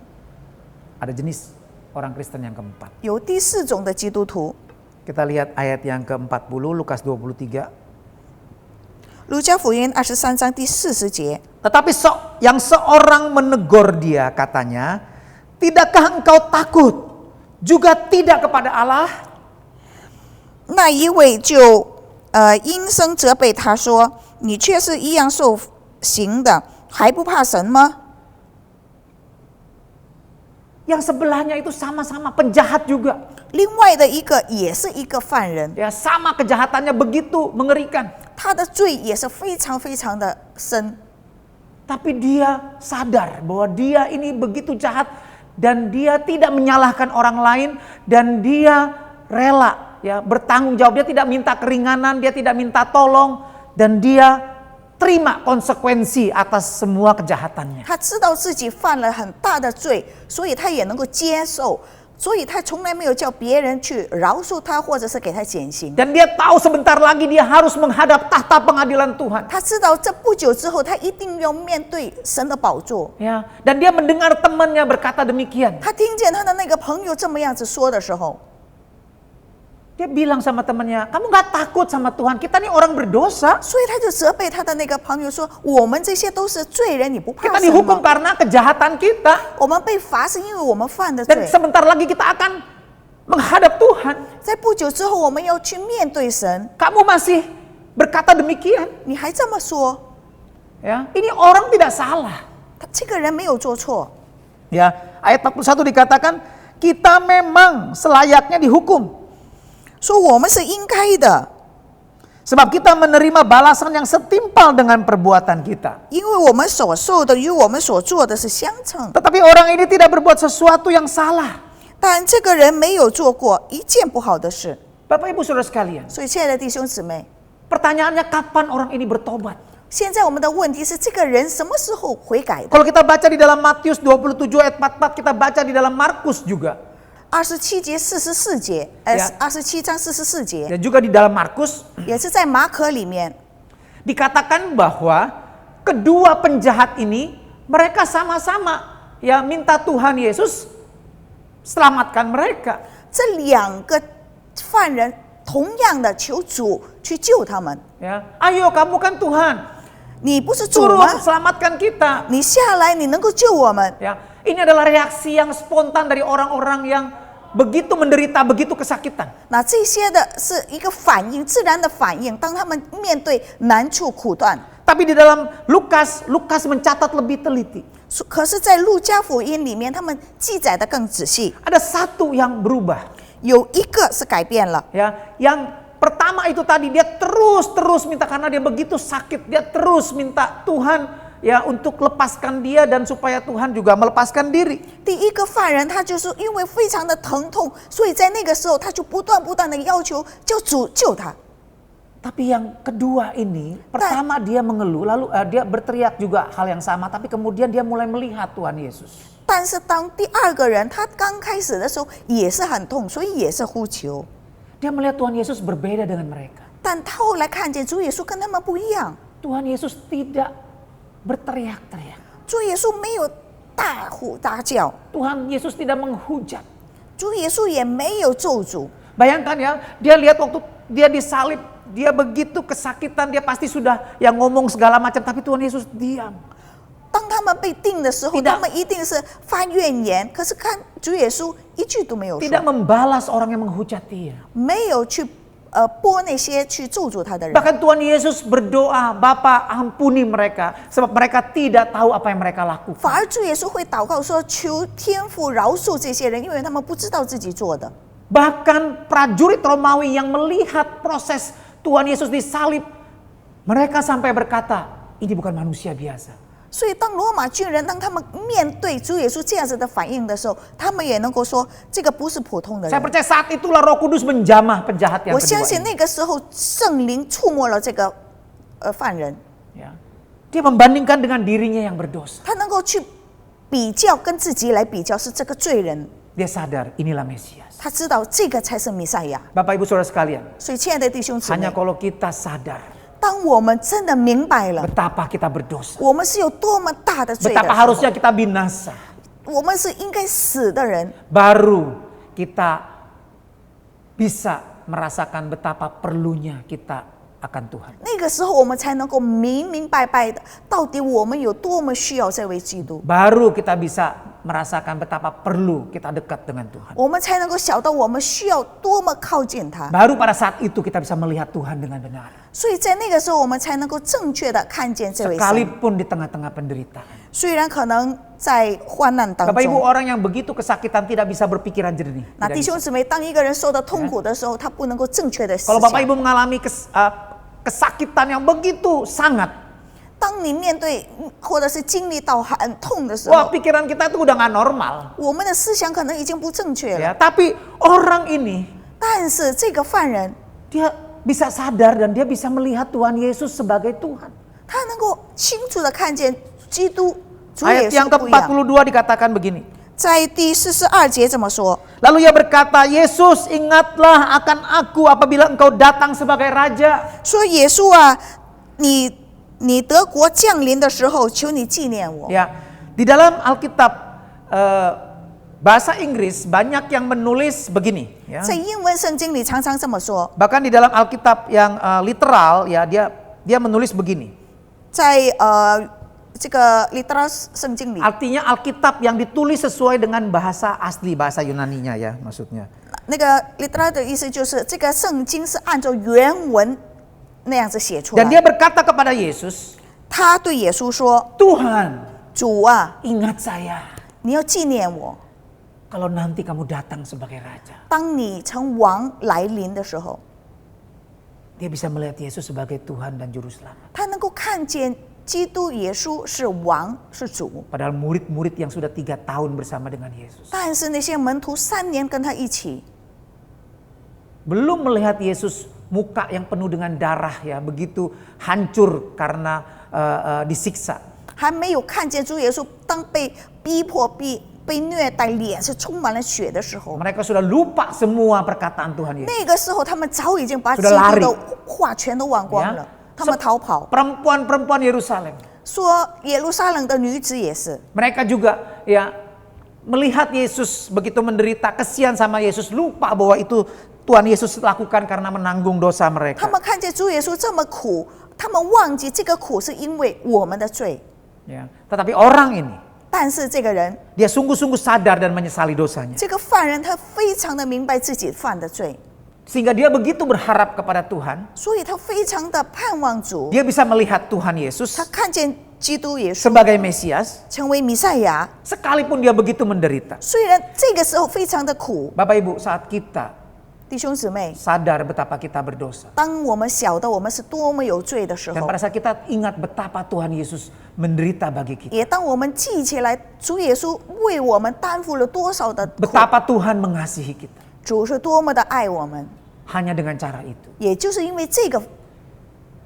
Ada jenis orang Kristen yang keempat.
有第四种的基督徒，
Kita lihat ayat yang ke-40 Lukas 23.
路加福音23章第40节。
Tetapi yang seorang menegur dia katanya, tidakkah engkau takut juga tidak kepada Allah?
那一位就阴声责备他说：“你却是一样受刑的，还不怕神吗？”
Yang sebelahnya itu sama-sama penjahat juga.
另外的一个也是一个犯人，
Ya, sama kejahatannya begitu mengerikan.
他的罪也是非常非常的深，
Tapi dia sadar bahwa dia ini begitu jahat dan dia tidak menyalahkan orang lain dan dia rela ya bertanggung jawab. Dia tidak minta keringanan, dia tidak minta tolong dan dia terima konsekuensi atas semua kejahatannya.
他知道自己犯了很大的罪，所以他也能够接受，所以他从来没有叫别人去饶恕他，或者是给他减刑。
Dan dia tahu sebentar lagi dia harus menghadap tahta pengadilan Tuhan.
他知道这不久之后，他一定要面对神的宝座。
Ya, dan dia mendengar temannya berkata demikian.
他听见他的那个朋友这么样子说的时候，
Dia bilang sama temannya, kamu gak takut sama Tuhan? Kita nih orang berdosa.
所以他就责备他的那个朋友说：“我们这些都是罪人，你不怕
Kita
神
dihukum
吗？
karena kejahatan kita.
我们被罚是因为我们犯的
Dan
罪，
sebentar lagi kita akan menghadap Tuhan,
在不久之后我们要去面对神，
kamu masih berkata demikian.
你还这么说，
Ya, ini orang tidak salah.
这个人没有做错。
Ya, ayat 41 dikatakan kita memang selayaknya dihukum
说我们是应该的，
sebab kita menerima balasan yang setimpal dengan perbuatan kita.
因为我们所受的与我们所做的是相称。
Tetapi orang ini tidak berbuat sesuatu yang salah.
但这个人没有做过一件不好的事，
Bapak Ibu Saudara sekalian,
所以亲爱的弟兄姊妹，
pertanyaannya kapan orang ini bertobat?
现在我们的问题是这个人什么时候悔改的？
Kalau kita baca di dalam Matius 27 ayat 44, kita baca di dalam Markus juga.
27节44节
Ya
，27章44节，
Dan juga di dalam Markus
也是在马可里面
dikatakan bahwa kedua penjahat ini mereka sama-sama ya minta Tuhan Yesus selamatkan mereka.
这两个犯人同样的求主去救他们。
Ya, ayo kamu kan Tuhan,
你不是主
suruh
吗？
selamatkan kita.
你下来，你能够救我们。
Ya, ini adalah reaksi yang spontan dari orang-orang yang begitu menderita, begitu kesakitan.
那这些的是一个反应，自然的反应。当他们面对难处苦难，
Tapi di dalam Lukas mencatat lebih teliti.
可是，在路加福音里面，他们记载的更仔细。
Ada satu yang berubah.
有一个是改变了，
Ya, yang pertama itu tadi dia terus minta karena dia begitu sakit, dia terus minta Tuhan ya untuk lepaskan dia dan supaya Tuhan juga melepaskan diri.
第一个犯人他就是因为非常的疼痛，所以在那个时候他就不断的要求叫主救他。
Tapi yang kedua ini, pertama dia mengeluh, lalu dia berteriak juga hal yang sama, tapi kemudian dia mulai melihat Tuhan Yesus.
但是当第二个人他刚开始的时候也是很痛，所以也是呼求。
Dia melihat Tuhan Yesus berbeda dengan mereka.
但他后来看见主耶稣跟他们不一样，
Tuhan Yesus tidak berteriak-teriak.
主耶稣没有大呼大叫，
Tuhan Yesus tidak menghujat.
主耶稣也没有咒诅。
Bayangkan ya, dia lihat waktu dia disalib, dia begitu kesakitan, dia pasti sudah yang ngomong segala macam, tapi Tuhan Yesus diam.
当他们被定的时候，
Tidak
他们一定是发怨言，可是看主耶稣一句都没有
Tidak
说，
membalas orang yang menghujat dia.
没有去拨那些去咒诅他的人。
Bahkan Tuhan Yesus berdoa, Bapa ampuni mereka, sebab mereka tidak tahu apa yang mereka
反
lakukan.
而主耶稣会祷告说：“求天父饶恕这些人，因为他们不知道自己做的。”
Bahkan prajurit Romawi yang melihat proses Tuhan Yesus disalib, mereka sampai berkata, ini bukan manusia biasa.
所以，当罗马军人当他们面对主耶稣这样子的反应的时候，他们也能够说，这个不是普通的
Saya
人。
percaya saat itulah Roh Kudus menjamah penjahat yang
我
kedua
相信
ini.
那个时候圣灵触摸了这个犯人，
Ya. Dia membandingkan dengan dirinya yang berdosa.
他能够去比较跟自己来比较，是这个罪人，
Dia sadar inilah Mesias.
他知道这个才是弥赛亚。
Bapak Ibu Saudara sekalian,
所以，亲爱的弟兄姊妹
hanya，kalau kita sadar
当我们真的明白了
betapa kita berdosa,
我们是有多么大的罪的
betapa
时候，
harusnya kita binasa,
我们是应该死的人，
baru kita bisa merasakan betapa perlunya kita akan Tuhan.
那个时候我们才能够明明白白的，到底我们有多么需要这位基督，
Baru kita bisa merasakan betapa perlu kita dekat dengan Tuhan.
我们才能够晓得我们需要多么靠近他。
Baru pada saat itu kita bisa melihat Tuhan dengan benar.
所以在那个时候，我们才能够正确的看见这位神。
Sekalipun di tengah-tengah penderitaan.
虽然可能在患难当
Bapak Ibu,
中，
orang yang begitu kesakitan tidak bisa berpikiran jernih.
那
Tidak
弟
bisa.
兄姊妹，当一个人受到痛苦的时候，他不能够正确的思
Kalau Bapak
想。
Ibu mengalami kesakitan yang begitu sangat,
当你面对或者是经历到很痛的时
wah
候，
pikiran kita itu udah nggak normal.
我们的思想可能已经不正确了。
Ya, tapi orang ini
但是这个犯人，
dia bisa sadar dan dia bisa melihat Tuhan Yesus sebagai Tuhan.
他能够清楚的看见基督主耶
Ayat yang
稣不一样。
ke-42 dikatakan begini.
在第42节这么说，
Lalu ia berkata, Yesus ingatlah akan aku apabila engkau datang sebagai Raja.
说耶稣啊，你德国降临的时候，求你纪念我。
Ya, di dalam Alkitab bahasa Inggris banyak yang menulis begini. Ya.
在英文圣经里常常这么说，
Bahkan di dalam Alkitab yang literal, ya dia menulis begini.
在这个 literal 圣经里，
Artinya Alkitab yang ditulis sesuai dengan bahasa asli, bahasa Yunaninya ya maksudnya.
那个 literal 的意思就是这个圣经是按照原文那样子写出来
Dan dia berkata kepada Yesus,
他对耶稣说
Tuhan,
主啊
ingat saya
你要纪念我
kalau nanti kamu datang sebagai raja.
当你成王来临的时候
Dia bisa melihat Yesus sebagai Tuhan dan Juru Selamat.
他能够看见基督耶稣是王是主
Padahal murid-murid yang sudah 3 tahun bersama dengan Yesus
但是那些门徒3年跟他一起
belum melihat Yesus muka yang penuh dengan darah ya, begitu hancur karena disiksa.
还没有看见主耶稣当被逼迫被虐待脸是充满了血的时候
Mereka sudah lupa semua perkataan Tuhan Yesus.
那个时候他们早已经把基
Sudah
督
lari
的话全都忘光了 他们逃跑
Perempuan-perempuan Yerusalem,
说耶路撒冷的女子也是
mereka juga ya melihat Yesus begitu menderita, kesian sama Yesus, lupa bahwa itu Tuhan Yesus lakukan karena menanggung dosa
他
mereka.
们看见主耶稣这么苦他们忘记这个苦是因为我们的罪
Ya, tetapi orang ini
但是这个人
dia sungguh-sungguh sadar dan menyesali dosanya,
这个犯人他非常的明白自己犯的罪
sehingga dia begitu berharap kepada Tuhan.
所以他非常的盼望主
Dia bisa melihat Tuhan Yesus
他看见基督耶稣
sebagai Mesias,
成为弥赛亚
sekalipun dia begitu menderita.
虽然这个时候非常的苦
Bapak Ibu, saat kita
弟兄姊妹
sadar betapa kita berdosa,
当我们晓得我们是多么有罪的时
dan
候
pada saat kita ingat betapa Tuhan Yesus menderita bagi kita,
也当我们记起来主耶稣为我们担负了多少的苦
betapa Tuhan mengasihi kita,
主是多么的爱我们
hanya dengan cara itu,
也就是因为这个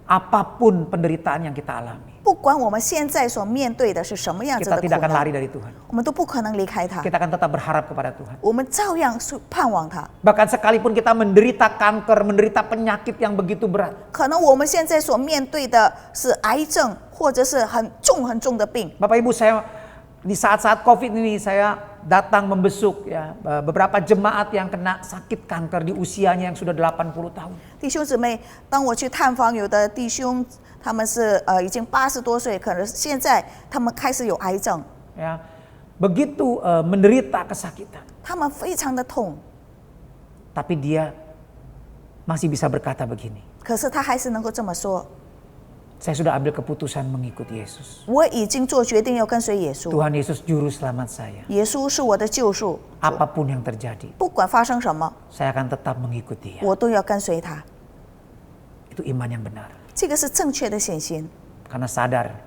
apapun penderitaan yang kita alami,
不管我们现在所面对的是什么样子
kita
的苦
tidak akan
难
lari dari Tuhan.
我们都不可能离开他
Kita akan tetap berharap kepada Tuhan.
我们照样是盼望他
Bahkan sekalipun kita menderita kanker, menderita penyakit yang begitu berat,
可能我们现在所面对的是癌症或者是很重的病
Bapak Ibu, saya di saat-saat COVID ini saya datang membesuk ya beberapa jemaat yang kena sakit kanker di usianya yang sudah 80 tahun.
弟兄姊妹，当我去探访有的弟兄，他们是已经80多岁，可能现在他们开始有癌症，
Ya, begitu menderita kesakitan,
他们非常的痛，
tapi dia masih bisa berkata begini,
可是他还是能够这么说：
saya sudah ambil keputusan mengikut Yesus.
我已经做决定要跟随耶稣，
Tuhan Yesus juru selamat saya.
耶稣是我的救赎，
Apapun yang terjadi,
不管发生什么，
saya akan tetap mengikuti dia.
我都要跟随他。
Itu iman yang benar.
这个是正确的信心，
Karena sadar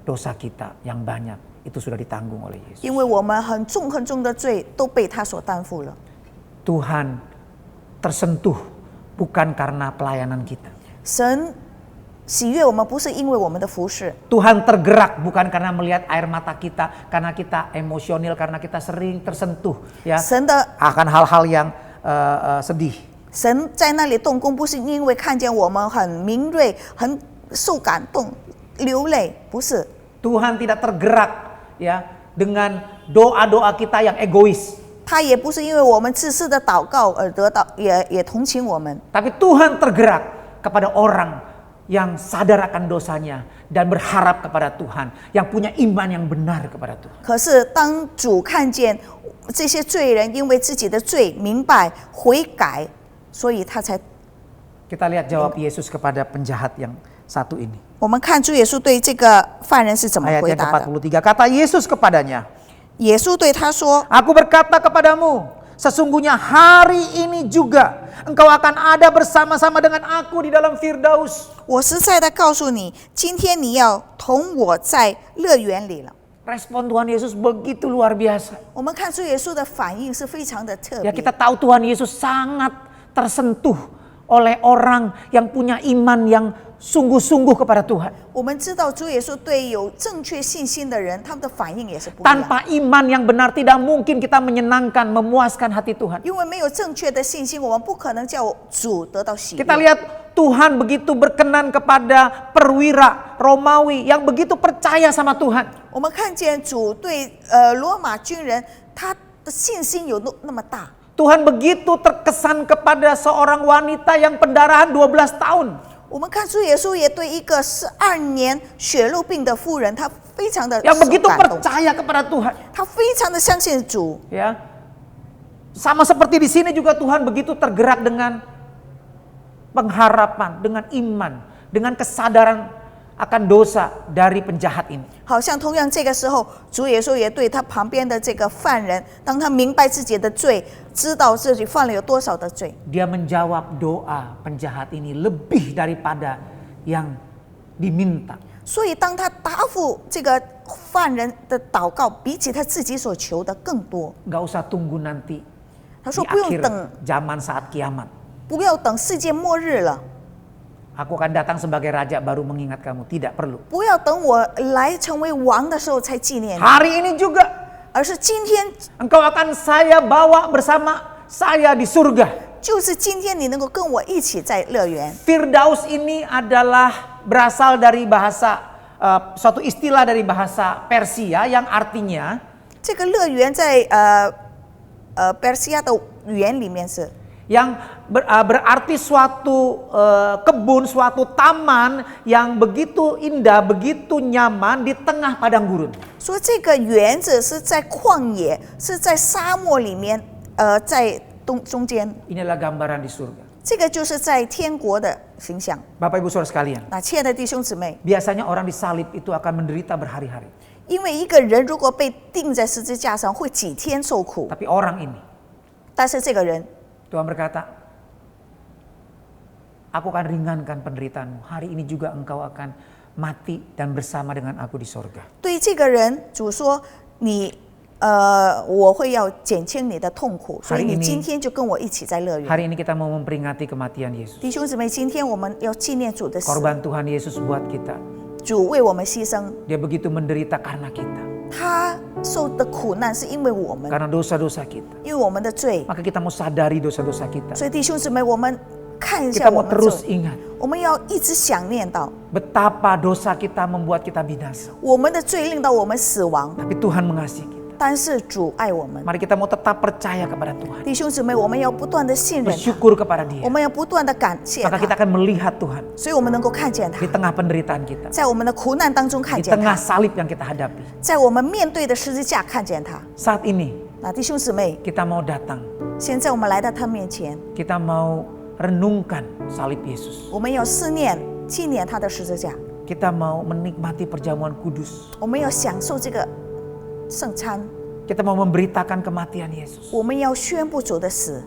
dosa kita yang banyak itu sudah ditanggung oleh Yesus.
因为我们很重的罪都被他所担负了。
Tuhan tersentuh bukan karena pelayanan kita.
神喜悦我们不是因为我们的服侍，
Tuhan tergerak bukan karena melihat air mata kita, karena kita emosional, karena kita sering tersentuh ya
神的
akan hal-hal yang sedih.
神在那里动工，不是因为看见我们很敏锐、很受感动、流泪，不是。
Tuhan tidak tergerak ya dengan doa-doa kita yang egois.
他也不是因为我们自私的祷告而得到，也同情我们。
Tapi Tuhan tergerak kepada orang yang sadar akan dosanya dan berharap kepada Tuhan, yang punya iman yang benar kepada Tuhan.
可是当主看见这些罪人因为自己的罪明白悔改，所以他才。
Kita lihat jawab Yesus kepada penjahat yang satu ini.
我们看主耶稣对这个犯人是怎么
Ayat
回
yang
答的。
ke-43, kata Yesus kepadanya,
耶稣对他说
Aku berkata kepadamu, sesungguhnya hari ini juga engkau akan ada bersama-sama dengan aku di dalam Firdaus.：“
我实在的告诉你，今天你要同我在乐园里了。”
Respon Tuhan Yesus begitu luar biasa.
我们看主耶稣的反应是非常的特
Ya
别。
kita tahu Tuhan Yesus sangat tersentuh oleh orang yang punya iman yang sungguh-sungguh kepada Tuhan.
我们知道主耶稣对有正确信心的人，他们的反应也是不一样。
Tanpa iman yang benar tidak mungkin kita menyenangkan, memuaskan hati Tuhan.
因为没有正确的信心，我们不可能叫主得到喜
Kita
悦。
lihat Tuhan begitu berkenan kepada perwira Romawi yang begitu percaya sama Tuhan.
我们看见主对罗马军人，他的信心有那么大。
Tuhan begitu terkesan kepada seorang wanita yang pendarahan 12 tahun.
我们看主耶稣也对一个12年血肉病的妇人，他非常的
Yang
受
begitu
感动，
percaya kepada Tuhan.
他非常的相信主。
Ya. Sama seperti di sini juga Tuhan begitu tergerak dengan pengharapan, dengan iman, dengan kesadaran akan dosa dari penjahat ini.
好像同样这个时候，主耶稣也对他旁边的这个犯人，当他明白自己的罪，知道自己犯了有多少的罪，
Dia menjawab doa penjahat ini lebih daripada yang diminta.
所以当他答复这个犯人的祷告，比起他自己所求的更多。
Gak usah tunggu nanti
他
di
说不用
akhir
等，
zaman saat kiamat.
不要等世界末日了，
Aku akan datang sebagai raja baru mengingat kamu. Tidak perlu.
不要等我来成为王的时候才纪念你，
Hari ini juga
而是今天，
engkau akan saya bawa bersama saya di surga.
就是今天你能够跟我一起在乐园。
Firdaus ini adalah berasal dari bahasa suatu istilah dari bahasa Persia yang artinya
这个乐园在Persia 的语言里面是
yang berarti suatu kebun, suatu taman yang begitu indah, begitu nyaman di tengah padang gurun.
说这个园子是在旷野，是在沙漠里面，在中间，
Inilah gambaran di surga.
这个就是在天国的形象。
Bapak Ibu Saudara sekalian,
那亲爱的弟兄姊妹，
biasanya orang disalib itu akan menderita berhari-hari.
因为一个人如果被钉在十字架上，会几天受苦，
Tapi orang ini,
但是这个人，
Tuhan berkata, aku akan ringankan penderitaanmu. Hari ini juga engkau akan mati dan bersama dengan aku di sorga.
对这个人，主说你。我会要减轻你的痛苦，所以你今天就跟我一起在乐园。
Hari ini kita mau memperingati kematian Yesus.
弟兄姊妹，今天我们要纪念主的死，
Korban Tuhan Yesus buat kita.
主为我们牺牲，
Dia begitu menderita karena kita.
他受的苦难是因为我们，
Karena dosa-dosa kita.
因为我们的罪。
Maka kita mau sadari dosa-dosa kita.
所以弟兄姊妹，我们看一
Kita
下
mau
我们
terus
罪，
ingat
我们要一直想念到
betapa dosa kita membuat kita binasa.
我们的罪令到我们死亡，
Tapi Tuhan mengasihi kita.
但是主爱我们。
Mari kita mau tetap percaya kepada Tuhan.
弟兄姊妹，我们要不断的信任他，
Bersyukur kepada Dia.
我们要不断的感谢
Maka kita
他，
akan melihat Tuhan
所以我们能够看见
di
他，
tengah penderitaan kita.
在我们的苦难当中看
Di
见
tengah
他，
salib yang kita hadapi.
在我们面对的十字架看见他。
Saat ini
那弟兄姊妹，
kita mau datang.
现在我们来到他面前，
Kita mau renungkan salib Yesus.
我们要思念纪念他的十字架，
Kita mau menikmati perjamuan kudus.
我们要享受这个圣餐，
Kita mau memberitakan kematian Yesus.
我们要宣布主的死，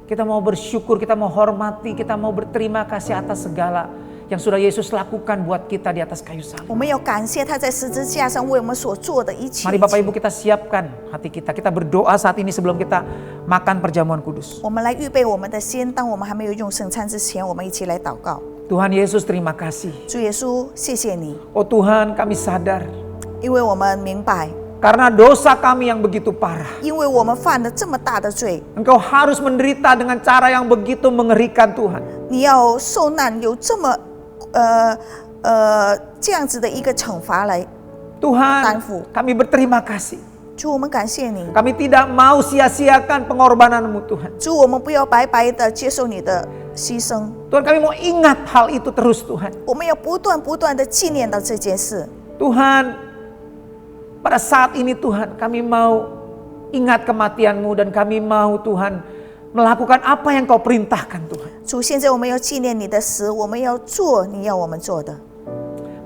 Kita mau bersyukur, kita mau hormati, kita mau berterima kasih atas segala yang sudah Yesus lakukan buat kita di atas kayu salib.
我们要感谢他在十字架上为我们所做的一切。
Mari Bapak Ibu kita siapkan hati kita. Kita berdoa saat ini sebelum kita makan perjamuan kudus.
我们来预备我们的心，当我们还没有用圣餐之前，我们一起来祷告。
Tuhan Yesus terima kasih.
主耶稣，谢谢你，
Oh Tuhan kami sadar.
因为我们明白，
Karena dosa kami yang begitu parah.
因为我们犯了这么大的罪，
Engkau harus menderita dengan cara yang begitu mengerikan Tuhan.
你要受难，有这么这样子的一个惩罚来。
Tuhan,
Tanfu.
kami berterima kasih.
主，我们感谢你。
Kami tidak mau sia-siakan pengorbanan-Mu Tuhan.
主，我们不要白白的接受你的牺牲，
Tuhan kami mau ingat hal itu terus Tuhan.
我们要不断的纪念到这件事。
Tuhan, pada saat ini Tuhan kami mau ingat kematian-Mu dan kami mau Tuhan melakukan apa yang Kau perintahkan Tuhan.
主，现在我们要纪念你的死，我们要做你要我们做的。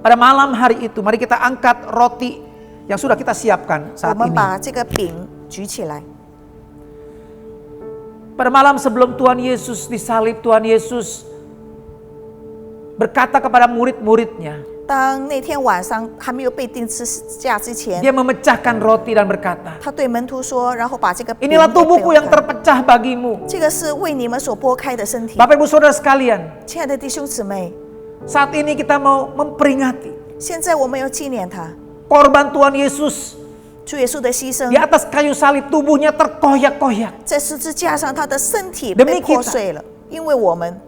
Pada malam hari itu mari kita angkat roti yang sudah kita siapkan
我
saat
们
ini.
把这个饼举起来。
Pada malam sebelum Tuhan Yesus disalib, Tuhan Yesus berkata kepada murid-muridnya.
当那天晚上还没有被钉十字架之前，
Dia memecahkan roti dan berkata,
他对门徒说，然后把这个饼
Inilah
给
tubuhku
我
yang
看
terpecah bagimu.
这个是为你们所拨开的身体。
Bapak Ibu Saudara sekalian,
亲爱的弟兄姊妹，
saat ini kita mau memperingati
现在我们要纪念他，
korban Tuhan Yesus
主耶稣的牺牲
di，atas kayu salib, tubuhnya terkoyak-koyak.
在十字架上他的身体
Demi
被破
kita
碎了，因为我们，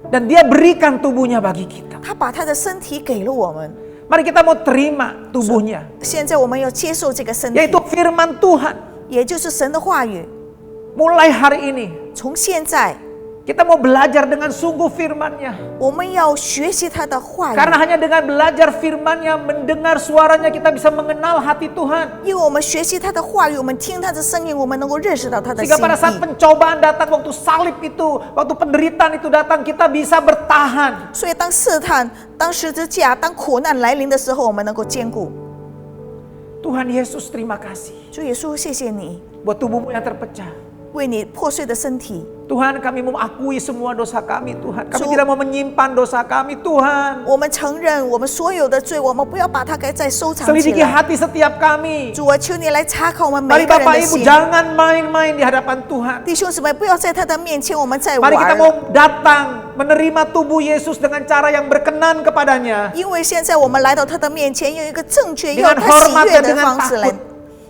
Dan dia berikan tubuhnya bagi kita.
他把他的身体给了我们。
Mari kita mau terima tubuhnya,
现在我们要接受这个身体，
yaitu firman Tuhan.
也就是神的话语。
Mulai hari ini,
从现在，
Kita mau belajar dengan sungguh firman-Nya.
我们要学习他的话语，
Karena hanya dengan belajar firman-Nya, mendengar suaranya, kita bisa mengenal hati Tuhan.
因为我们学习他的话语，我们听他的声音，我们能够认识到他的心
Sehingga pada saat
意。
pencobaan datang, waktu salib itu, waktu penderitaan itu datang, kita bisa bertahan.
所以当试探、当十字架、当苦难来临的时候，我们能够坚固。
Tuhan Yesus, terima kasih
主耶稣，谢谢你，
buat tubuhmu yang terpecah.
为你破碎的身体。
Tuhan, kami mau akui semua dosa kami, Tuhan. Kami
Su-
tidak mau menyimpan dosa kami, Tuhan.
我们承认我们所有的罪，我们不要把它再收藏起
Selidiki
来。
hati setiap kami.
主啊，求你来查考我们每
Mari
一个人
Bapak
的
Ibu
心。
jangan main-main di hadapan Tuhan.
弟兄姊妹，不要在他的面前我们再
Mari kita
玩
mau
了，
datang menerima tubuh Yesus dengan cara yang berkenan kepadanya.
因为现在我们来到他的面前，用一个正确、
Dengan
要他喜
hormat
悦
dan
的
dengan
方式来
takut.，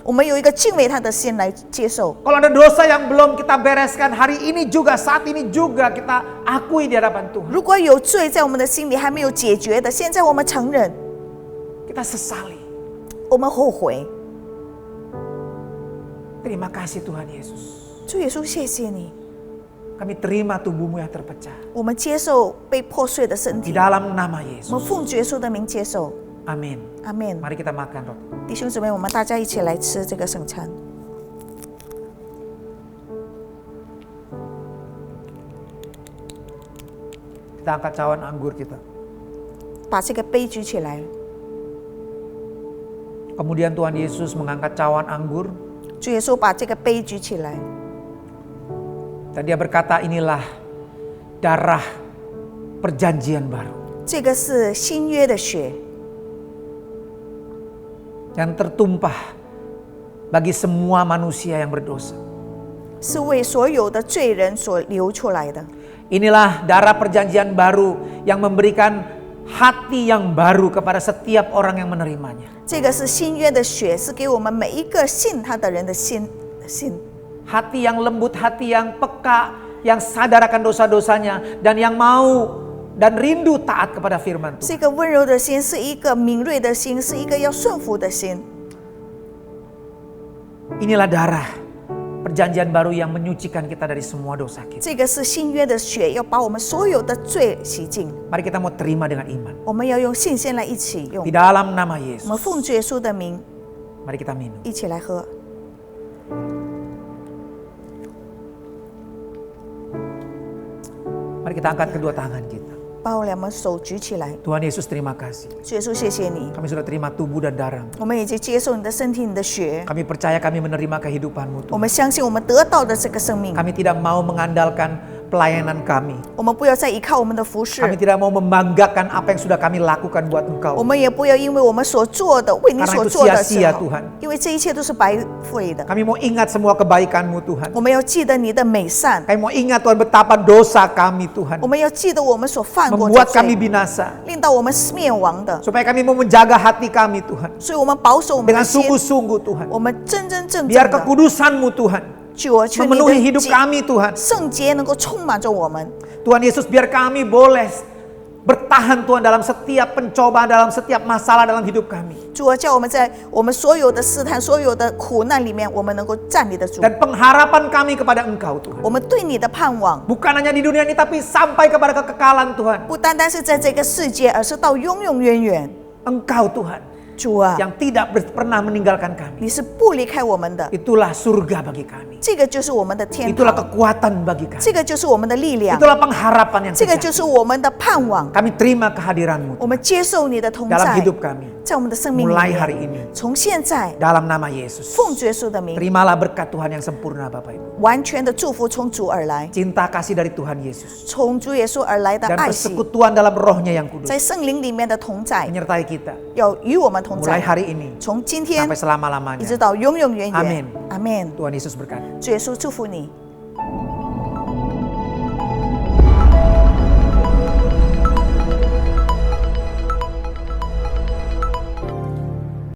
我们有一个敬畏他的心来接受。
Kalau ada dosa yang belum kita bereskan hari ini juga, saat ini juga kita akui di hadapan Tuhan.
如果有罪在我们的心里还没有解决的，现在我们承认，
Kita sesali.
我们后悔。
Terima kasih Tuhan Yesus.
主耶稣，谢谢你，
Kami terima tubuhmu yang terpecah.
我们接受被破碎的身
Di
体，
dalam nama
我们
Yesus.
奉主耶稣的名接受。
Amin.
阿门。
Mari kita makan roti.
弟兄姊妹，我们大家一起来吃这个圣餐。
Kita angkat cawan anggur kita.
把这个杯举起来，
Kemudian Tuhan Yesus mengangkat cawan anggur
主耶稣把这个杯举起来，
dan dia berkata, inilah darah perjanjian baru
这个是新约的血，
yang tertumpah bagi semua manusia yang berdosa.
是为所有的罪人所流出来的。
Inilah darah perjanjian baru yang memberikan hati yang baru kepada setiap orang yang menerimanya.
这个是新约的血，是给我们每一个信他的人的心。
Hati yang lembut, hati yang peka, yang sadar akan dosa-dosanya, dan yang mau dan rindu taat kepada firman Tuhan.
是一个温柔的心，是一个敏锐的心，是一个要顺服的心。
Inilah darah perjanjian baru yang menyucikan kita dari semua dosa kita.
这个是新约的血，要把我们所有的罪洗净。
Mari kita mau terima dengan iman.
我们要用信心来一起用
Di。dalam nama
我们
Yesus.
奉主耶稣的名
Mari kita minum.
一起来喝。
Mari kita angkat kedua tangan kita.
把我两个手举起来，
Tuhan Yesus, terima kasih.
主耶稣，谢谢你，
Kami sudah terima tubuh dan darah.
我们已经接受你的身体、你的血，
Kami percaya kami menerima kehidupan-Mu
我
Tuhan.
们相信我们得到的这个生命，
Kami tidak mau mengandalkan pelayanan kami.
我们不要再依靠我们的服饰，
Kami tidak mau membanggakan apa yang sudah kami lakukan buat
我
Engkau.
们也不要因为我们所做的为你
Karena
所
itu
做的时
sia-sia
候
Tuhan，
因为这一切都是白费的。
Kami mau ingat semua kebaikan-Mu Tuhan.
我们要记得你的美善，
Kami mau ingat Tuhan betapa dosa kami Tuhan.
我们要记得我们所犯过的
Membuat kami
罪，
binasa.
令到我们灭亡的。
Supaya kami mau menjaga hati kami Tuhan.
所以我们保守我们的
Dengan
心，
sungguh-sungguh Tuhan.
我们真真正
Biar
正的
kekudusan-Mu Tuhan
主啊，求你
memenuhi hidup
的
kami Tuhan.
圣洁能够充满着我们。
Tuhan Yesus, biar kami boleh bertahan Tuhan dalam setiap pencobaan, dalam setiap masalah dalam hidup kami.
主啊，叫我们在我们所有的试探、所有的苦难里面，我们能够站立得住。
Dan pengharapan kami kepada Engkau Tuhan.
我们对你的盼望，
Bukan hanya di dunia ini tapi sampai kepada kekekalan Tuhan.
不单单是在这个世界，而是到永永远远。
Engkau Tuhan
主啊，
yang tidak pernah meninggalkan kami.
你是不离开我们的，
Itulah surga bagi kami.
这个就是我们的天
Itulah
堂，
kekuatan bagi kami.
这个就是我们的力量，
Itulah pengharapan yang
这个
sejati.
就是我们的盼望。
Kami terima kehadiran-Mu
我们接受你的同
dalam
在，
hidup kami.
在我们的生命里
Mulai hari
面，
ini
从现在
dalam nama Yesus.
奉主耶稣的名，
Terimalah berkat Tuhan yang sempurna Bapak Ibu.
完全的祝福从主而来，
Cinta kasih dari Tuhan Yesus.
从主耶稣而来的
Dan
爱惜，
persekutuan dalam rohnya yang kudus.
在圣灵里面的同在，
Menyertai kita.
要与我们同
Mulai
在，
hari ini
从今天
sampai selama-lamanya.
一直到永永远远。
Amin
阿门。
Tuhan Yesus berkati.
主耶稣祝福你。